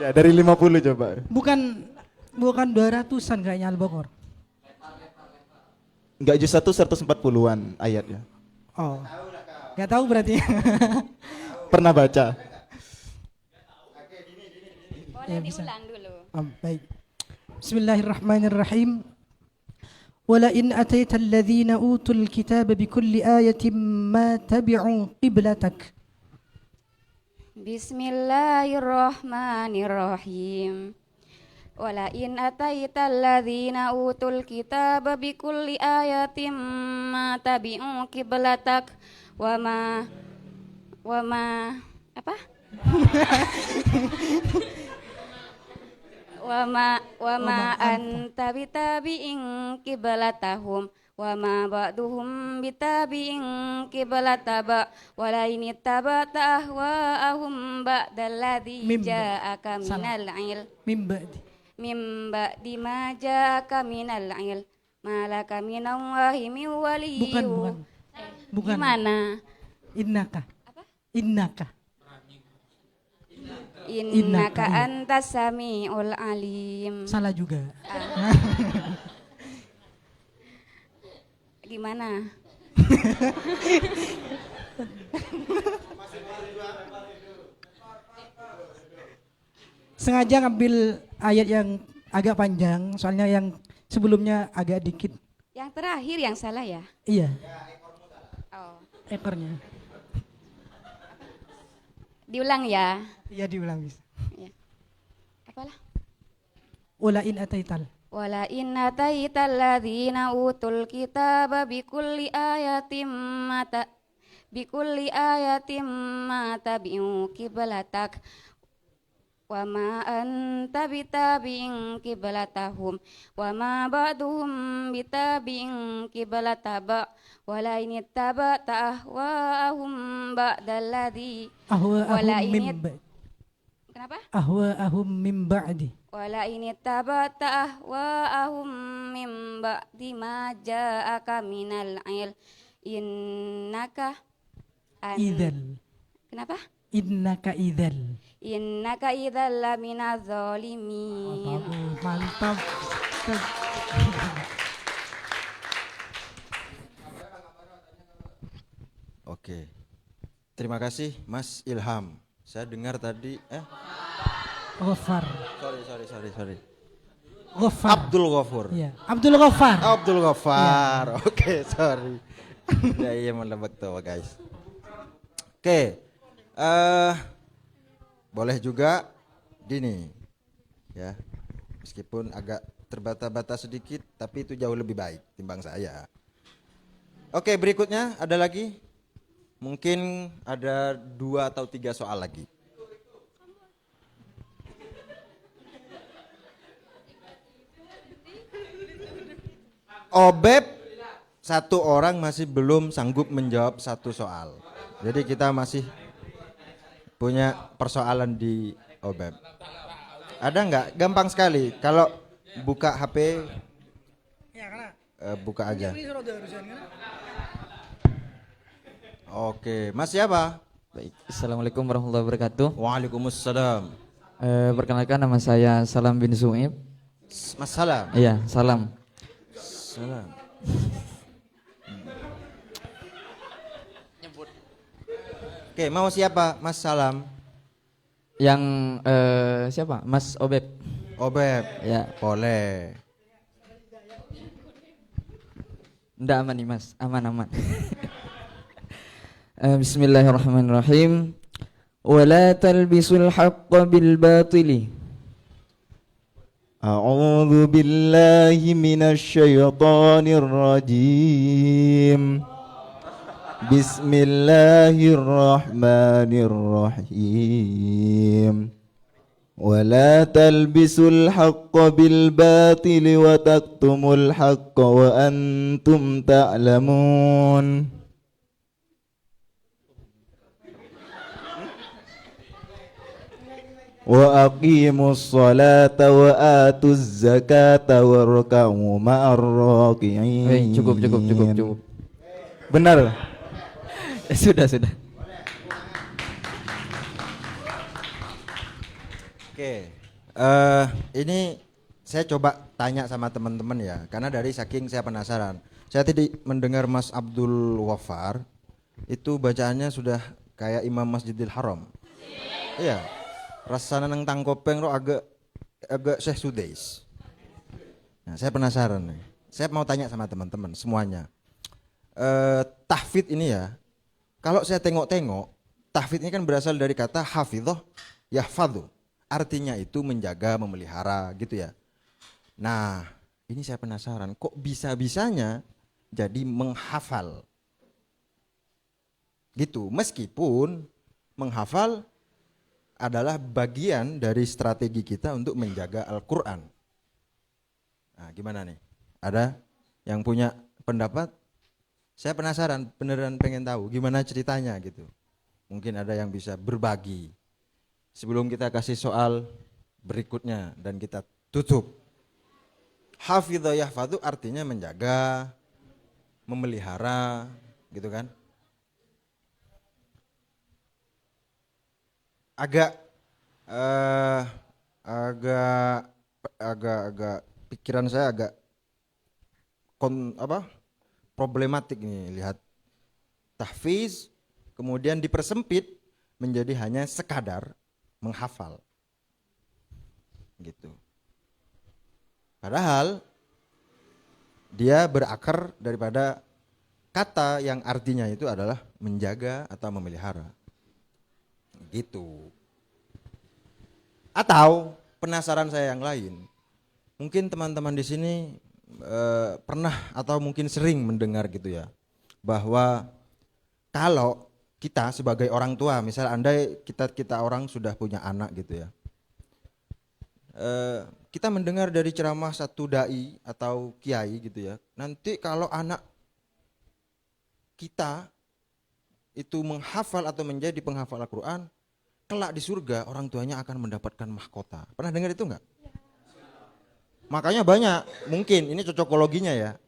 Ya, dari 50 coba. Bukan 200-an kayaknya Al-Baqarah. Enggak, juz 1 140-an ayatnya. Oh. Enggak tahu berarti. Pernah baca? Boleh diulang dulu. Baik. Bismillahirrahmanirrahim. Walain ataita alladhina utul kitaba bikulli ayatin ma tabi'u qiblatak. Bismillahirrahmanirrahim. Walain ataita alladhina utul kitaba bikulli ayatin ma tabi'u qiblatak wa ma apa? wa ma anta bitabi'in qiblatahum wa ma ba'duhum bitabi'in qiblataba walain ittaba'ta ahwa'ahum ba'dalladzi ja'aka minal ilm mim ba'di ma ja'aka minal ilm malaka minallahi min waliyyin. Bukan. Gimana? Innaka. Innaka antas samiul alim. Salah juga. Gimana? Sengaja ngambil ayat yang agak panjang, soalnya yang sebelumnya agak dikit. Yang terakhir yang salah ya? Iya. Oh. Ekornya. Diulang ya? Iya, diulang bisa. Ya. Apalah? Walain ataital. Walain ataital ladzina utul kitaba bikulli ayatin mata bi'u qiblatak wa ma anta bitabi'in qiblatahum wa ma ba'duhum bitabi'in qiblataba walain ittaba'ta ahwa'ahum ba'dalladzi Kenapa? Ahwa'ahum min ba'di. Walain ittaba'ta ahwa'ahum min ba'di ma ja'aka minal ilm innaka idzal. Kenapa? Innaka idzal. Innaka idzal laminaz zalimin. Mantap. Oke. Terima kasih Mas Ilham. Saya dengar tadi Ghaffar. Sorry. Ghaffar. Abdul Ghaffar. Iya, Abdul Ghaffar. Abdul Ghaffar. Ya. Oke, sorry. Ya iya melebak tuh guys. Oke. Boleh juga gini, ya, meskipun agak terbata-bata sedikit, tapi itu jauh lebih baik timbang saya. Oke, berikutnya ada lagi, mungkin ada 2 atau 3 soal lagi. Obeb, 1 orang masih belum sanggup menjawab 1 soal. Jadi kita masih punya persoalan di Obeb. Ada nggak? Gampang sekali. Kalau buka HP, buka aja. Oke, Mas siapa? Baik, Assalamualaikum warahmatullahi wabarakatuh. Waalaikumsalam. Perkenalkan, nama saya Salam bin Su'ib. Mas Salam? Iya, Salam. Salam. Oke, mau siapa? Mas Salam. Yang siapa? Mas Obeb. Obeb. Ya. Boleh. Nggak aman nih Mas, aman. Bismillahirrahmanirrahim. Wala talbisul haqqa bil batili. A'udzu billahi minasy syaithanir rajim. Bismillahirrahmanirrahim. Wala talbisul haqqa bil batili wa taktumul haqqa wa antum ta'lamun. Wa aqimus salata wa atuz zakata warka'u ma'ar raki'in. Cukup. Benar. Sudah. Oke, ini saya coba tanya sama teman-teman ya, karena dari saking saya penasaran. Saya tadi mendengar Mas Abdul Wafar, itu bacaannya sudah kayak Imam Masjidil Haram. Iya, rasanya nang tangkopeng roh agak Syekh Sudais. Nah, saya penasaran nih. Saya mau tanya sama teman-teman semuanya. Tahfidz ini ya, kalau saya tengok-tengok, tahfidz ini kan berasal dari kata hafidhoh yahfadhu. Artinya itu menjaga, memelihara gitu ya. Nah, ini saya penasaran, kok bisa-bisanya jadi menghafal? Gitu, meskipun menghafal adalah bagian dari strategi kita untuk menjaga Al-Quran. Nah, gimana nih? Ada yang punya pendapat? Saya penasaran, beneran pengen tahu gimana ceritanya gitu. Mungkin ada yang bisa berbagi. Sebelum kita kasih soal berikutnya dan kita tutup. Hafidha yahfadhu artinya menjaga, memelihara, gitu kan? Agak pikiran saya agak problematik nih, lihat tahfiz kemudian dipersempit menjadi hanya sekadar menghafal gitu. Padahal dia berakar daripada kata yang artinya itu adalah menjaga atau memelihara gitu. Atau penasaran saya yang lain, mungkin teman-teman di sini pernah atau mungkin sering mendengar gitu ya, bahwa kalau kita sebagai orang tua, misal andai kita orang sudah punya anak gitu ya, kita mendengar dari ceramah satu dai atau kiai gitu ya, nanti kalau anak kita itu menghafal atau menjadi penghafal Al-Quran, kelak di surga orang tuanya akan mendapatkan mahkota. Pernah dengar itu enggak? Makanya banyak, mungkin ini cocokologinya ya,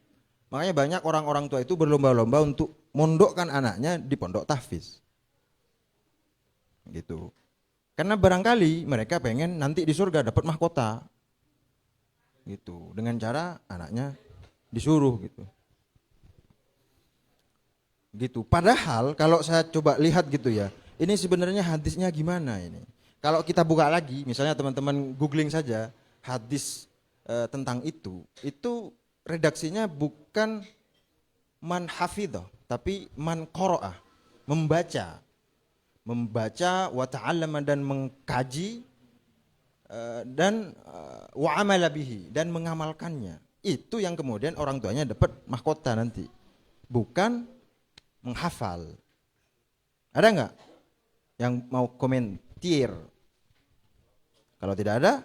makanya banyak orang-orang tua itu berlomba-lomba untuk mondokkan anaknya di pondok tahfiz gitu, karena barangkali mereka pengen nanti di surga dapat mahkota gitu, dengan cara anaknya disuruh gitu. Padahal kalau saya coba lihat gitu ya, ini sebenarnya hadisnya gimana ini. Kalau kita buka lagi, misalnya teman-teman googling saja hadis tentang itu redaksinya bukan man hafidhah, tapi man qoro'ah, membaca. membaca, wa ta'allama dan mengkaji, dan wa amala bihi dan mengamalkannya. Itu yang kemudian orang tuanya dapat mahkota nanti, bukan menghafal. Ada nggak yang mau komentir? Kalau tidak ada,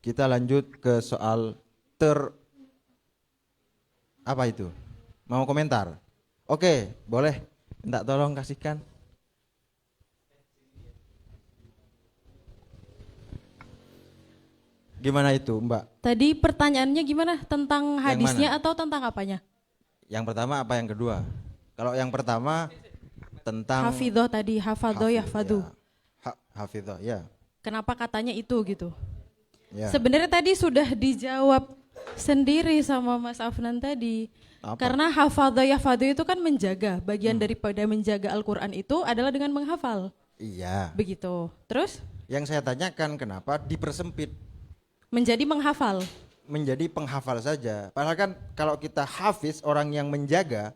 kita lanjut ke soal apa itu? Mau komentar? Oke, boleh. Minta tolong kasihkan. Gimana itu, Mbak? Tadi pertanyaannya gimana? Tentang Yang hadisnya mana? atau tentang apanya? Yang pertama apa yang kedua? Kalau yang pertama tentang Hafidhoh tadi, hafadhoh yahfadhu. hafidhoh, ya. Kenapa katanya itu gitu? Ya. Sebenarnya tadi sudah dijawab sendiri sama Mas Afnan tadi. Apa? Karena hafadhoh yahfadhu itu kan menjaga. Bagian daripada menjaga Al-Quran itu adalah dengan menghafal. Iya. Begitu. Terus? Yang saya tanyakan kenapa dipersempit Menjadi menghafal. menjadi penghafal saja. Padahal kan kalau kita hafiz, orang yang menjaga,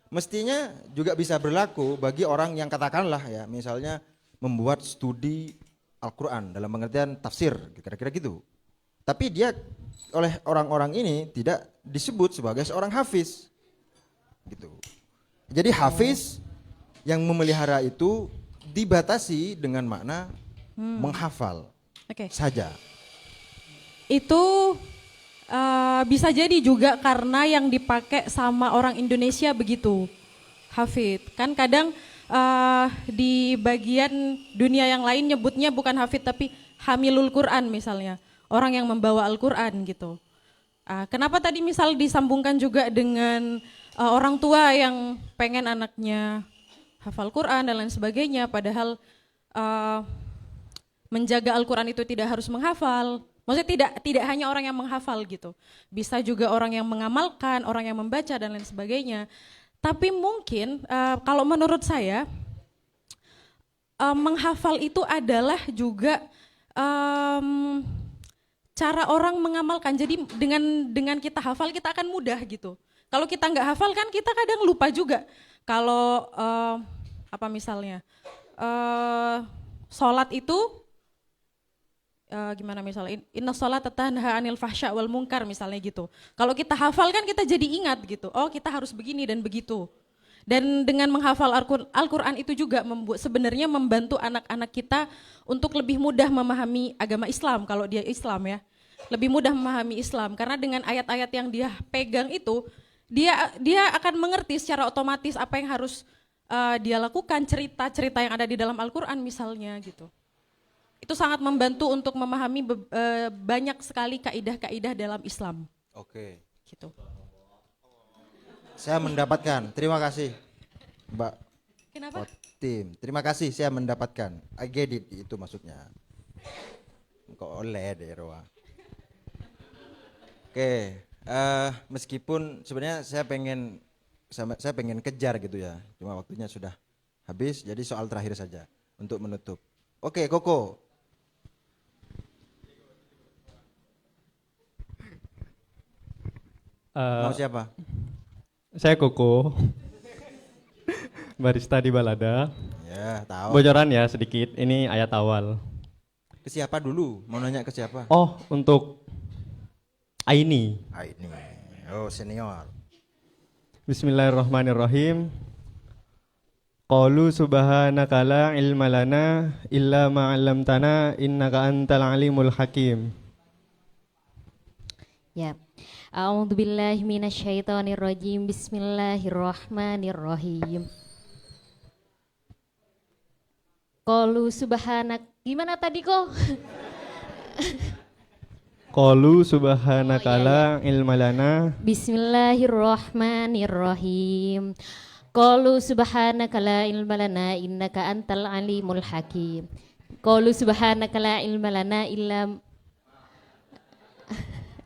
mestinya juga bisa berlaku bagi orang yang katakanlah ya, misalnya membuat studi Al-Quran dalam pengertian tafsir, kira-kira gitu. Tapi dia oleh orang-orang ini tidak disebut sebagai seorang hafiz. Gitu. Jadi hafiz yang memelihara itu dibatasi dengan makna menghafal saja. Itu bisa jadi juga karena yang dipakai sama orang Indonesia begitu, hafid. Kan kadang di bagian dunia yang lain nyebutnya bukan hafid tapi hamilul Quran misalnya, orang yang membawa Al-Quran gitu. Kenapa tadi misal disambungkan juga dengan orang tua yang pengen anaknya hafal Quran dan lain sebagainya, padahal menjaga Al-Quran itu tidak harus menghafal. Maksudnya tidak hanya orang yang menghafal gitu, bisa juga orang yang mengamalkan, orang yang membaca dan lain sebagainya. Tapi mungkin kalau menurut saya menghafal itu adalah juga cara orang mengamalkan. Jadi dengan kita hafal kita akan mudah gitu. Kalau kita nggak hafal kan kita kadang lupa juga. Kalau apa misalnya sholat itu gimana misalnya inna sholata tanha anil fahsya wal munkar misalnya gitu. Kalau kita hafal kan kita jadi ingat gitu. Oh, kita harus begini dan begitu. Dan dengan menghafal Al-Qur'an itu juga sebenarnya membantu anak-anak kita untuk lebih mudah memahami agama Islam kalau dia Islam ya. Lebih mudah memahami Islam karena dengan ayat-ayat yang dia pegang itu dia akan mengerti secara otomatis apa yang harus dia lakukan, cerita-cerita yang ada di dalam Al-Qur'an misalnya gitu. Itu sangat membantu untuk memahami banyak sekali kaidah-kaidah dalam Islam. Oke. Gitu. Saya mendapatkan. Terima kasih, Mbak. Kenapa? Tim. Terima kasih saya mendapatkan. I get it, itu maksudnya. Kok oleh deh, Roa. Oke. Meskipun sebenarnya saya pengen kejar gitu ya. Cuma waktunya sudah habis. Jadi soal terakhir saja untuk menutup. Oke, Koko. Mau siapa? Saya Koko, barista di Balada. Ya, tahu. Bocoran ya sedikit, ini ayat awal. Ke siapa dulu? Mau nanya ke siapa? Oh, untuk Aini. Aini. Oh, senior. Bismillahirrahmanirrahim. Qalu subhanaka la ilma lana illa ma 'allamtana innaka antal alimul hakim. Ya. A'udzubillahi minasyaitonirrajim. Bismillahirrahmanirrahim. Qalu subhanak. Gimana tadi kok? Qalu subhanaka la ilma lana. Bismillahirrahmanirrahim. Qalu subhanaka la ilma lana innaka antal alimul hakim. Qalu subhanaka la ilma lana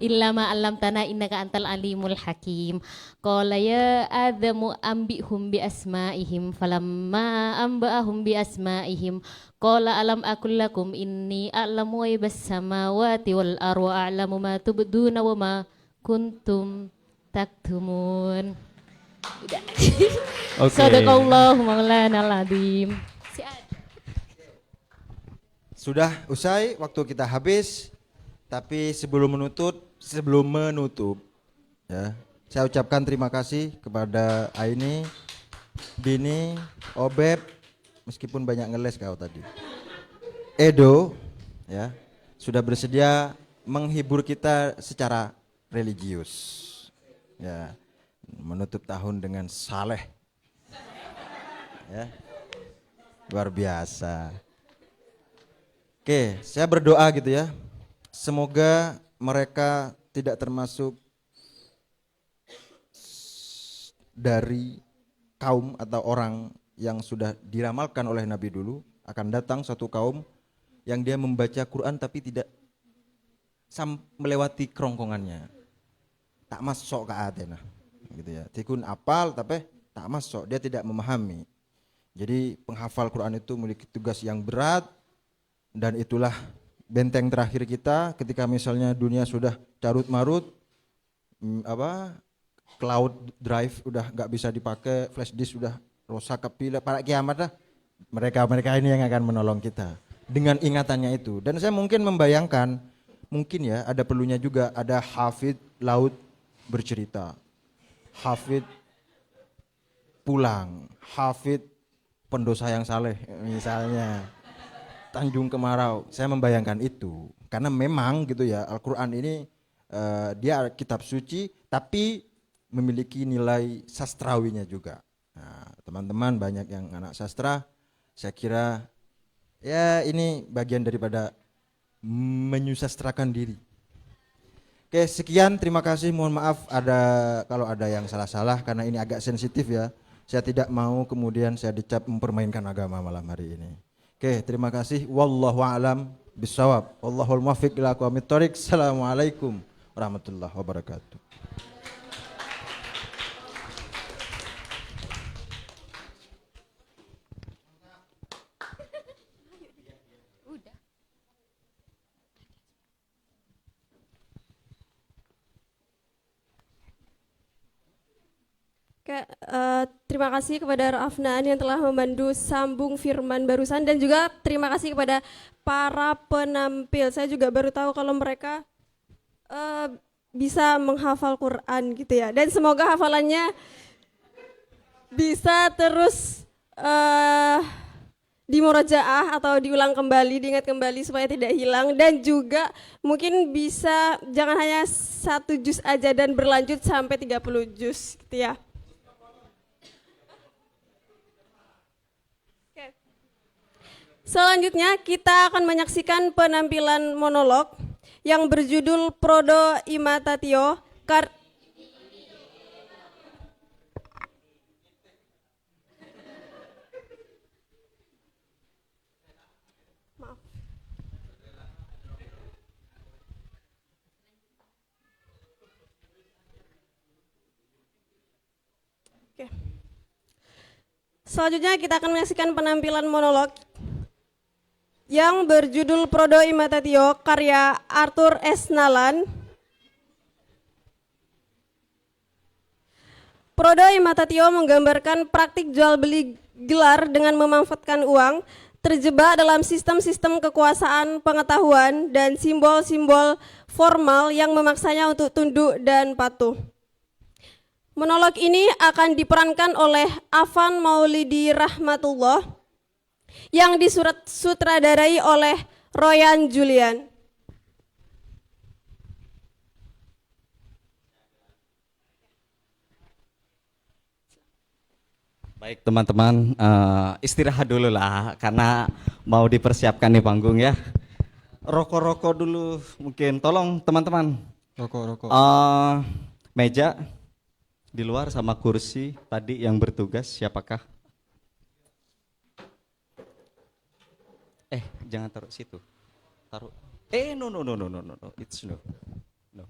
illa ma 'allamtana innaka antal alimul hakim. Qala ya adamu ambihum bi asma'ihim falamma amba'ahum bi asma'ihim qala alam aqul lakum inni a'lamu ghaibas samawati wal ardi wa a'lamu ma tubduna wa ma kuntum taktumun. Udah. Oke. Sadaqallahu maulana al-azim. Sudah usai, waktu kita habis. Tapi sebelum menutup, ya, saya ucapkan terima kasih kepada Aini, Dini, Obeb, meskipun banyak ngeles kau tadi. Edo, ya, sudah bersedia menghibur kita secara religius. Ya, menutup tahun dengan saleh. Ya. Luar biasa. Oke, saya berdoa gitu ya. Semoga mereka tidak termasuk dari kaum atau orang yang sudah diramalkan oleh Nabi dulu. Akan datang satu kaum yang dia membaca Quran tapi tidak melewati kerongkongannya. Tak masuk ke atena. Gitu ya. Tikun apal tapi tak masuk, dia tidak memahami. Jadi penghafal Quran itu memiliki tugas yang berat. Dan itulah benteng terakhir kita ketika misalnya dunia sudah carut marut, cloud drive udah nggak bisa dipakai, flash disk sudah rusak kepila, pada kiamat lah mereka ini yang akan menolong kita dengan ingatannya itu. Dan saya mungkin membayangkan, mungkin ya ada perlunya juga ada hafid laut bercerita, hafid pulang, hafid pendosa yang saleh misalnya. Tanjung Kemarau, saya membayangkan itu karena memang gitu ya, Al-Quran ini dia kitab suci tapi memiliki nilai sastrawinya juga. Nah, teman-teman banyak yang anak sastra, saya kira ya ini bagian daripada menyusastrakan diri. Oke, sekian, terima kasih, mohon maaf kalau ada yang salah-salah karena ini agak sensitif ya. Saya tidak mau kemudian saya dicap mempermainkan agama malam hari ini. Oke, terima kasih. Wallahu a'lam bishawab. Wallahul muwaffiq ila aqwamit thoriq. Assalamualaikum warahmatullahi wabarakatuh. Terima kasih kepada Rafnan yang telah memandu sambung firman barusan, dan juga terima kasih kepada para penampil. Saya juga baru tahu kalau mereka bisa menghafal Quran gitu ya, dan semoga hafalannya bisa terus dimurajaah atau diulang kembali, diingat kembali supaya tidak hilang, dan juga mungkin bisa jangan hanya 1 juz aja dan berlanjut sampai 30 juz gitu ya. Selanjutnya kita akan menyaksikan penampilan monolog yang berjudul Prodo Imitatio Selanjutnya kita akan menyaksikan penampilan monolog yang berjudul Prodo Imitatio karya Arthur S. Nalan. Prodo Imitatio menggambarkan praktik jual beli gelar dengan memanfaatkan uang, terjebak dalam sistem-sistem kekuasaan pengetahuan dan simbol-simbol formal yang memaksanya untuk tunduk dan patuh. Monolog ini akan diperankan oleh Afan Maulidi Rahmatullah yang disutradarai oleh Royan Julian. Baik teman-teman, istirahat dulu lah karena mau dipersiapkan nih panggung ya. Rokok-rokok dulu mungkin, tolong teman-teman. Rokok. Meja di luar sama kursi tadi yang bertugas siapakah? Jangan taruh situ. Taruh. No. It's no. No.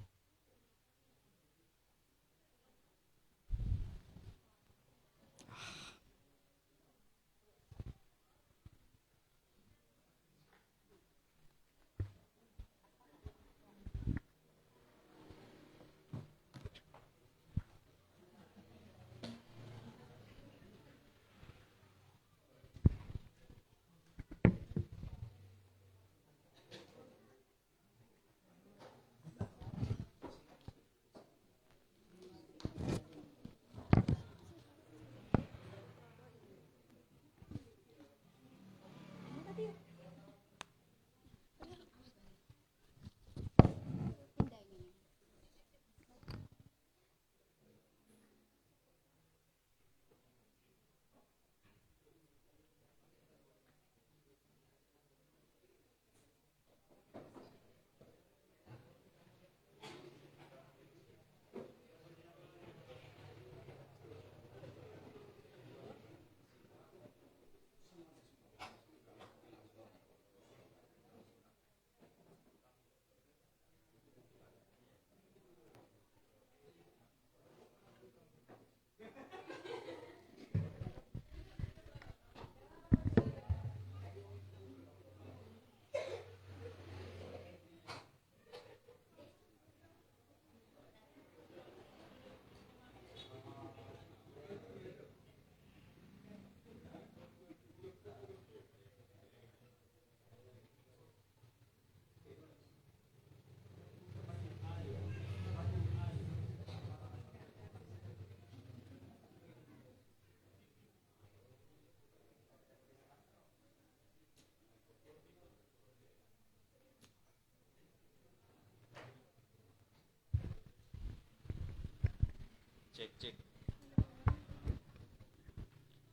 Cek, cek.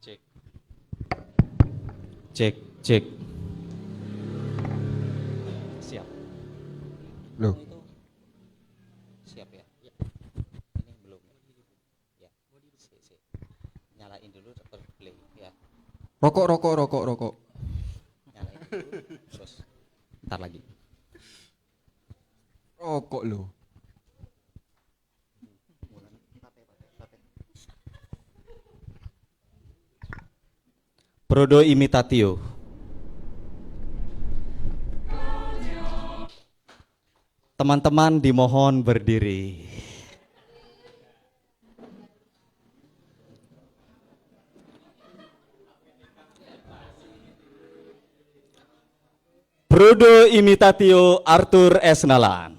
Cek. Cek, cek. Siap. Loh. Siap ya? Ya. Ini belum. Ya. Nyalain dulu terus play ya. Rokok. Nyalain dulu terus ntar lagi. Rokok lo. Prodo imitatio. Teman-teman dimohon berdiri. Prodo imitatio Arthur S. Nalan.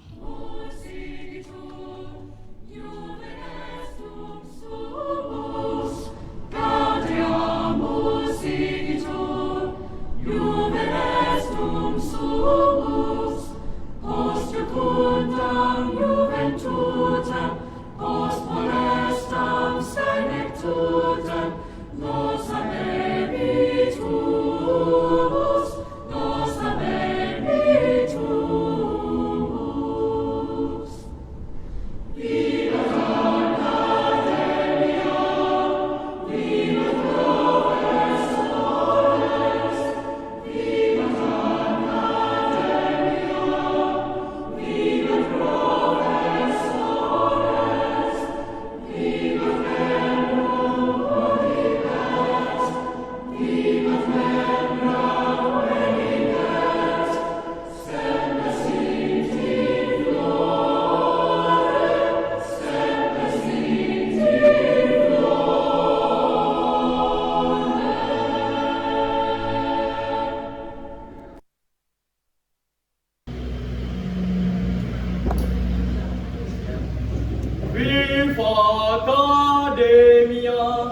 Viva Academia,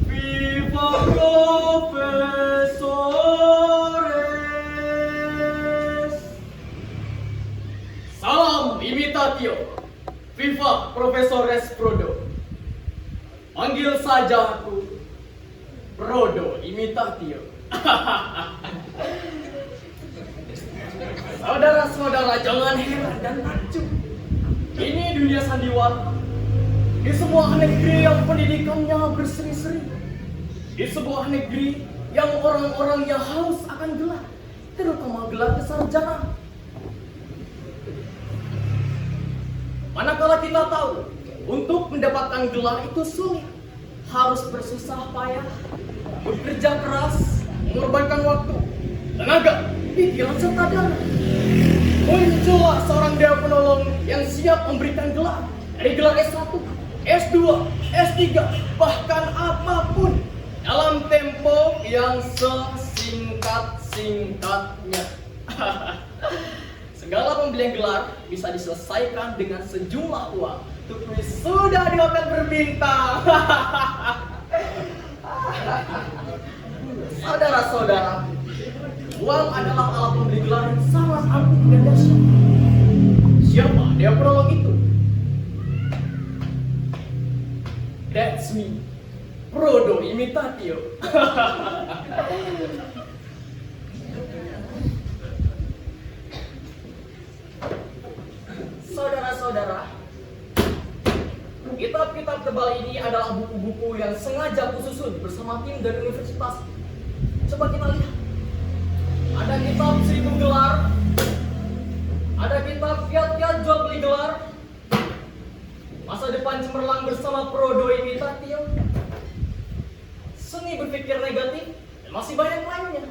viva profesores. Salam imitatio, viva profesores Prodo. Panggil saja aku Prodo imitatio. Saudara-saudara, jangan heran dan takjub. Ini dunia sandiwara. Di sebuah negeri yang pendidikannya berseri-seri. Di sebuah negeri yang orang-orangnya haus akan gelar, terutama gelar kesarjanaan. Manakala kita tahu, untuk mendapatkan gelar itu sulit. Harus bersusah payah, bekerja keras, mengorbankan waktu, tenaga, pikiran serta dana. Muncullah seorang dewa penolong yang siap memberikan gelar, dari gelar S1, S2, S3, bahkan apapun dalam tempo yang sesingkat-singkatnya. Segala pembelian gelar bisa diselesaikan dengan sejumlah uang untuk wisuda di hotel berbintang. Saudara-saudara, Uang adalah alat membeli gelar yang sangat ampuh dan dahsyat. Siapa dia prolog itu? That's me, Frodo Imitatio. Saudara-saudara, kitab-kitab tebal ini adalah buku-buku yang sengaja aku susun bersama tim dari universitas. Coba kita lihat. Ada kitab 1000 gelar, ada kitab kiat-kiat jual beli gelar, masa depan cemerlang bersama Frodo Imitatio, seni berpikir negatif, dan masih banyak lainnya.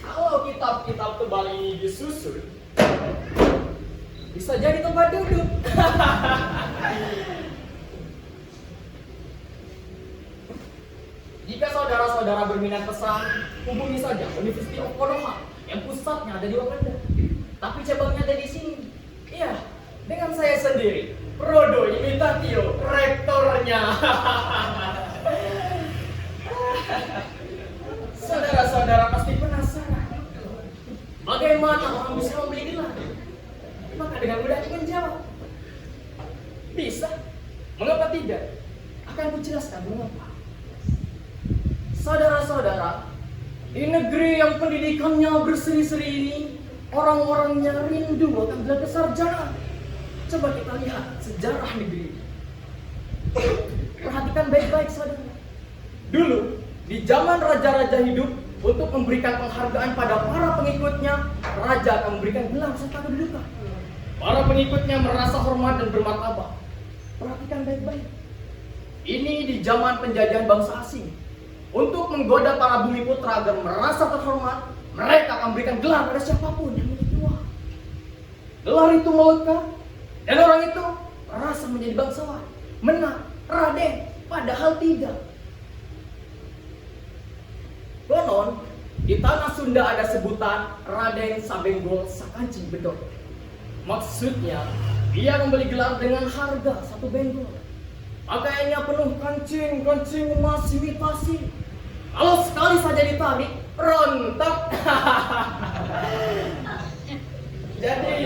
Kalau kitab-kitab tebal ini disusun, bisa jadi tempat duduk. Jika saudara-saudara berminat pesan, hubungi saja University of Konoha yang pusatnya ada di Wakanda, tapi cabangnya ada di sini. Iya, dengan saya sendiri, Frodo Imitatio, rektornya. Saudara-saudara pasti penasaran, bagaimana orang bisa membeli gelar? Maka dengan mudah aku menjawab, bisa. Mengapa tidak? Akan kujelaskan mengapa. Saudara-saudara, di negeri yang pendidikannya berseri-seri ini, orang-orangnya rindu akan gelar sarjana. Coba kita lihat sejarah negeri ini. Perhatikan baik-baik, saudara. Dulu, di zaman raja-raja hidup, untuk memberikan penghargaan pada para pengikutnya, raja akan memberikan gelar serta kedudukan. Para pengikutnya merasa hormat dan bermartabat. Perhatikan baik-baik. Ini di zaman penjajahan bangsa asing. Untuk menggoda para bumi putra agar merasa terhormat, mereka akan memberikan gelar pada siapapun yang memiliki uang. Gelar itu melekat, dan orang itu merasa menjadi bangsawan, menang, raden, padahal tidak. Konon, di tanah Sunda ada sebutan Raden Sabenggol Sakanci Bedok. Maksudnya, dia membeli gelar dengan harga 1 benggol. Pakaiannya penuh kancing emas imitasi. Kalau sekali saja ditarik, rontok. Jadi,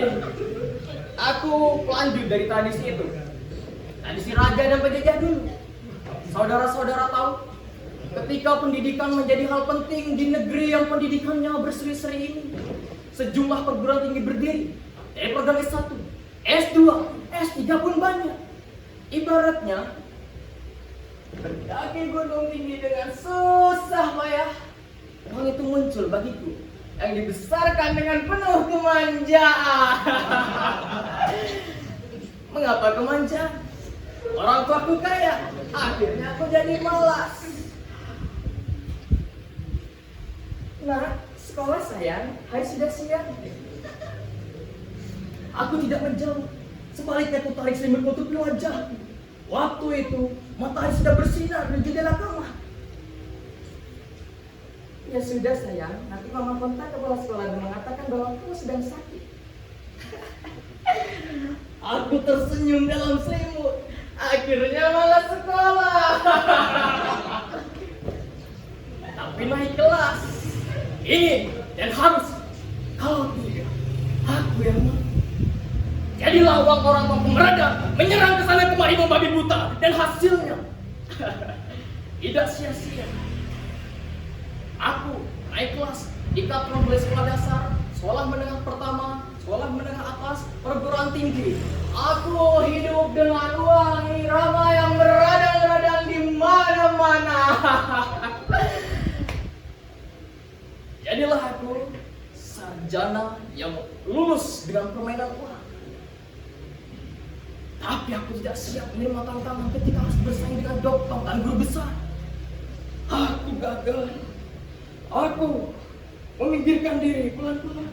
aku lanjut dari tradisi itu. Tradisi raja dan penjajah dulu. Saudara-saudara tahu, ketika pendidikan menjadi hal penting di negeri yang pendidikannya berseri-seri ini, sejumlah perguruan tinggi berdiri. Dari program S1, S2, S3 pun banyak. Ibaratnya, mendaki gunung tinggi dengan susah payah, orang itu muncul bagiku yang dibesarkan dengan penuh kemanjaan. Mengapa kemanjaan? Orang tuaku kaya, akhirnya aku jadi malas. Nah, sekolah sayang, hai sudah siap. Aku tidak menjawab. Sebaliknya aku tarik selimut menutupi wajah. Waktu itu, matahari sudah bersinar di jendela kamar. Ya sudah sayang, nanti mama kontak kepala sekolah dan mengatakan bahwa kamu sedang sakit. Aku tersenyum dalam selimut. Akhirnya malah sekolah. Tapi naik kelas. Ingin dan harus. Kalau tidak, aku yang mati. Jadilah orang pemberada menyerang ke sana kemari membabi buta, dan hasilnya tidak sia-sia. Aku naik kelas di katron mulai sekolah dasar, sekolah menengah pertama, sekolah menengah atas, perguruan tinggi. Aku hidup dengan uang irama yang beradang-radang di mana-mana. Jadilah aku sarjana yang lulus dengan permainan uang. Tapi aku tidak siap menerima tantangan ketika harus bersaing dengan dokter dan guru besar. Aku gagal. Aku meminggirkan diri pelan-pelan.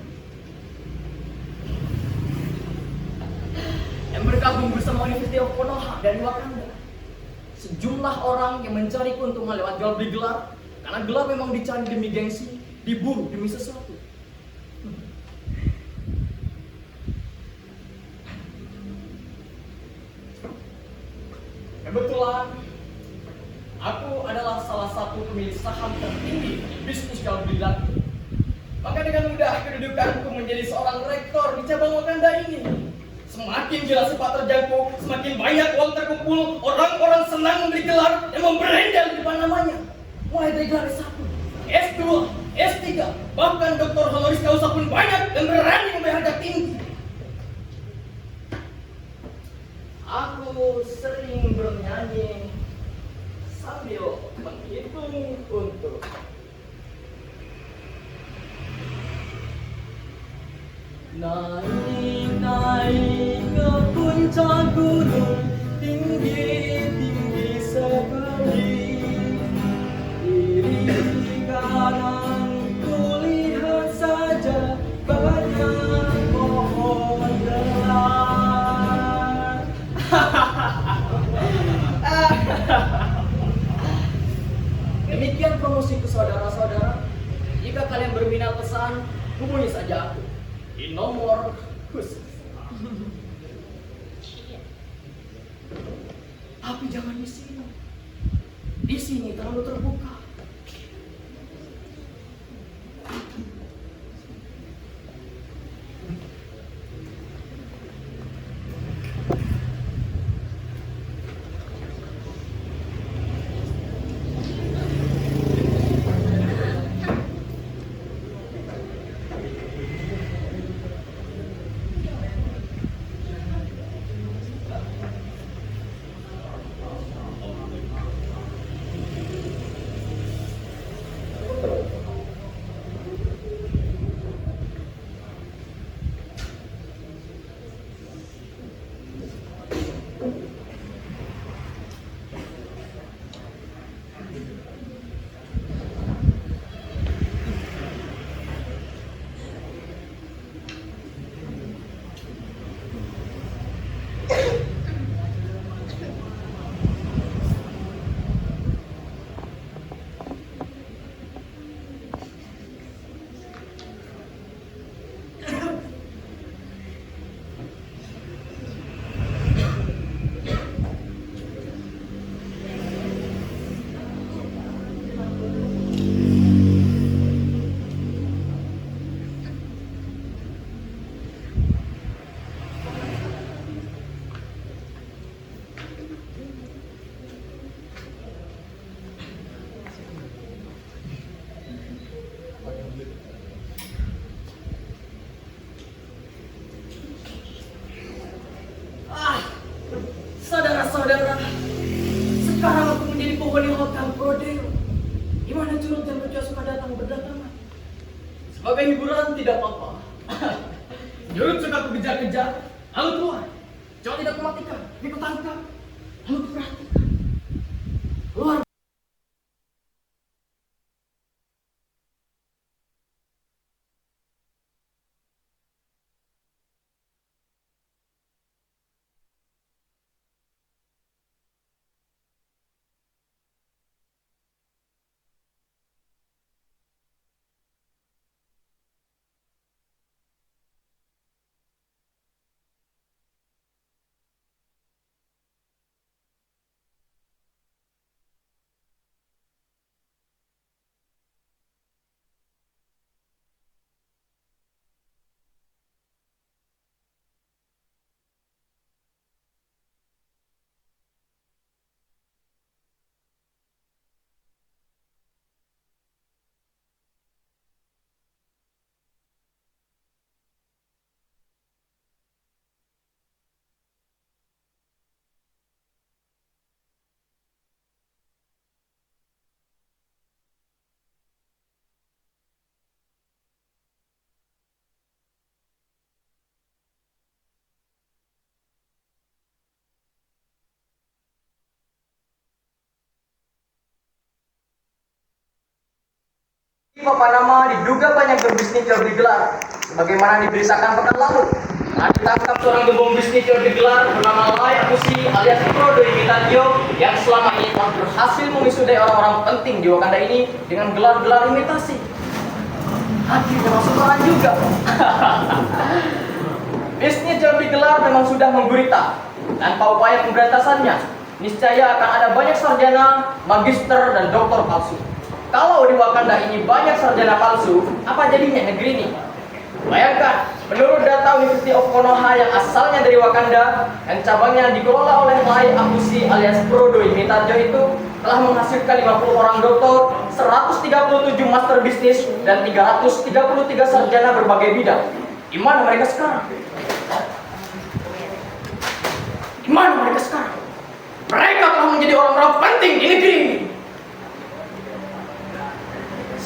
Yang bergabung bersama University of Konoha dari Wakanda. Sejumlah orang yang mencari keuntungan lewat jual beli gelar, karena gelar memang dicari demi gengsi, diburu demi sesuatu. Kebetulan, aku adalah salah satu pemilik saham tertinggi di bisnis jual digelar. Maka dengan mudah kedudukanku menjadi seorang rektor di cabang Wakanda ini. Semakin jelas sepak terjangkau, semakin banyak uang terkumpul, orang-orang senang memberi gelar dan memberendel di depan namanya. Mulai dari gelar S1, S2, S3, bahkan doktor honoris causa pun banyak dan berani membayar harga tinggi. Aku sering bernyanyi sambil menghitung untuk naik ke puncak gunung tinggi sekali. Kiri kanan kulihat saja banyak pohon gelar. Demikian promosiku saudara-saudara. Jika kalian berminat pesan, hubungi saja aku di nomor khusus. Tapi jangan di sini. Di sini terlalu terbuka. Saudara-saudara, sekarang aku menjadi penghuni hotel Prodeo, di mana curug dan beca suka datang berdatangan. Sebagai hiburan tidak apa-apa. Curug suka aku kejar-kejar, lalu keluar. Coba tidak kumatikan, aku tangkap, lalu kuperhatikan. Luar. Papa Nama diduga banyak berbisnis jual beli gelar, sebagaimana diberitakan pekan lalu. Nah, ditangkap seorang gembong bisnis jual beli gelar bernama Lai Abusi alias Frodo Imitatio yang selama ini telah berhasil memisudai orang-orang penting di Wakanda ini dengan gelar-gelar imitasi. Akhirnya masuk orang juga. Bisnis jual beli gelar memang sudah menggurita. Tanpa upaya pemberantasannya, niscaya akan ada banyak sarjana, magister, dan doktor palsu. Kalau di Wakanda ini banyak sarjana palsu, apa jadinya negeri ini? Bayangkan, menurut data University of Konoha yang asalnya dari Wakanda dan cabangnya dikelola oleh Lai Akushi alias Frodo Imitarjo itu telah menghasilkan 50 orang doktor, 137 master bisnis, dan 333 sarjana berbagai bidang. Di mana mereka sekarang? Di mana mereka sekarang? Mereka telah menjadi orang-orang penting di negeri ini.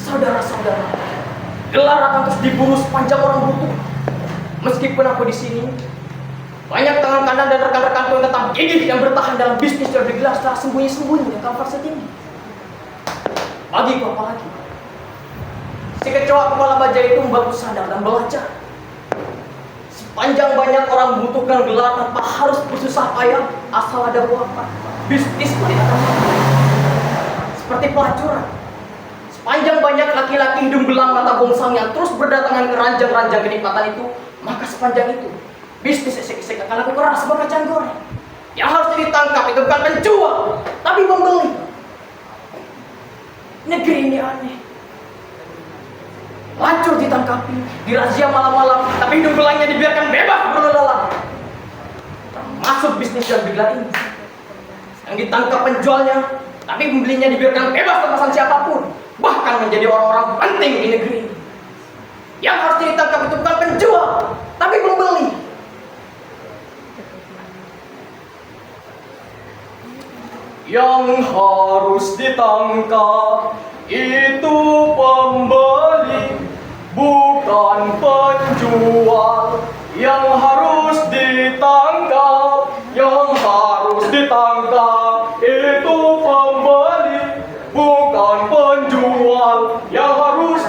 Saudara-saudara, gelar akan terus diburu sepanjang orang butuh. Meskipun aku di sini, banyak tangan kanan dan rekan-rekanku yang tetap gigih yang bertahan dalam bisnis yang digelar secara sembunyi-sembunyi dan tanpa ini. Bagiku apalagi, si kecoa kepala baja itu membantu sadar dan belajar. Sepanjang banyak orang membutuhkan gelar tanpa harus bersusah payah, asal ada wafat, bisnis tidak akan mati. Seperti pelacuran. Sepanjang banyak laki-laki hidung belang mata bongsang yang terus berdatangan ke ranjang-ranjang kenikmatan itu, maka sepanjang itu bisnis esek-esek akan laku keras sebagai kacang goreng. Yang harus ditangkap itu bukan penjual, tapi pembeli. Negeri ini aneh. Lancur ditangkapi, dirazia malam-malam, tapi hidung belangnya dibiarkan bebas berlalang. Termasuk bisnis yang digelar ini. Yang ditangkap penjualnya, tapi pembelinya dibiarkan bebas tanpa sanksi apapun. Bahkan menjadi orang-orang penting di negeri ini. Yang harus ditangkap itu bukan penjual, tapi pembeli. Yang harus ditangkap itu pembeli, bukan penjual. Yang harus ditangkap, itu pembeli, bukan penjual. Yang harus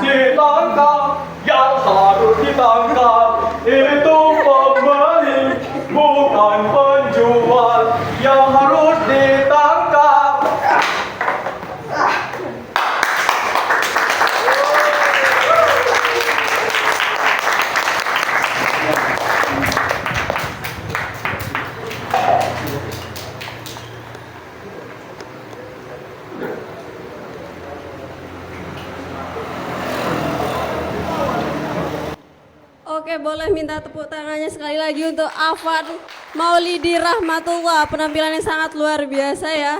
ditangkap, itu pembeli, bukan penjual. Yang harus ditangkap. Oke, boleh minta tepuk tangannya sekali lagi untuk Afan Maulidi Rahmatullah. Penampilannya sangat luar biasa ya.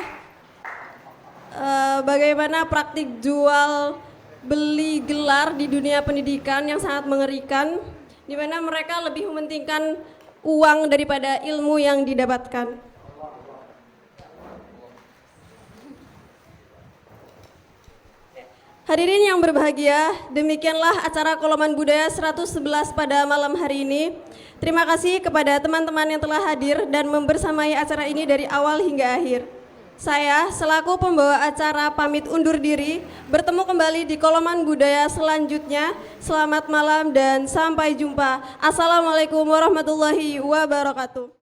Bagaimana praktik jual beli gelar di dunia pendidikan yang sangat mengerikan, di mana mereka lebih mementingkan uang daripada ilmu yang didapatkan. Hadirin yang berbahagia, demikianlah acara Koloman Budaya 111 pada malam hari ini. Terima kasih kepada teman-teman yang telah hadir dan membersamai acara ini dari awal hingga akhir. Saya selaku pembawa acara pamit undur diri, bertemu kembali di Koloman Budaya selanjutnya. Selamat malam dan sampai jumpa. Assalamualaikum warahmatullahi wabarakatuh.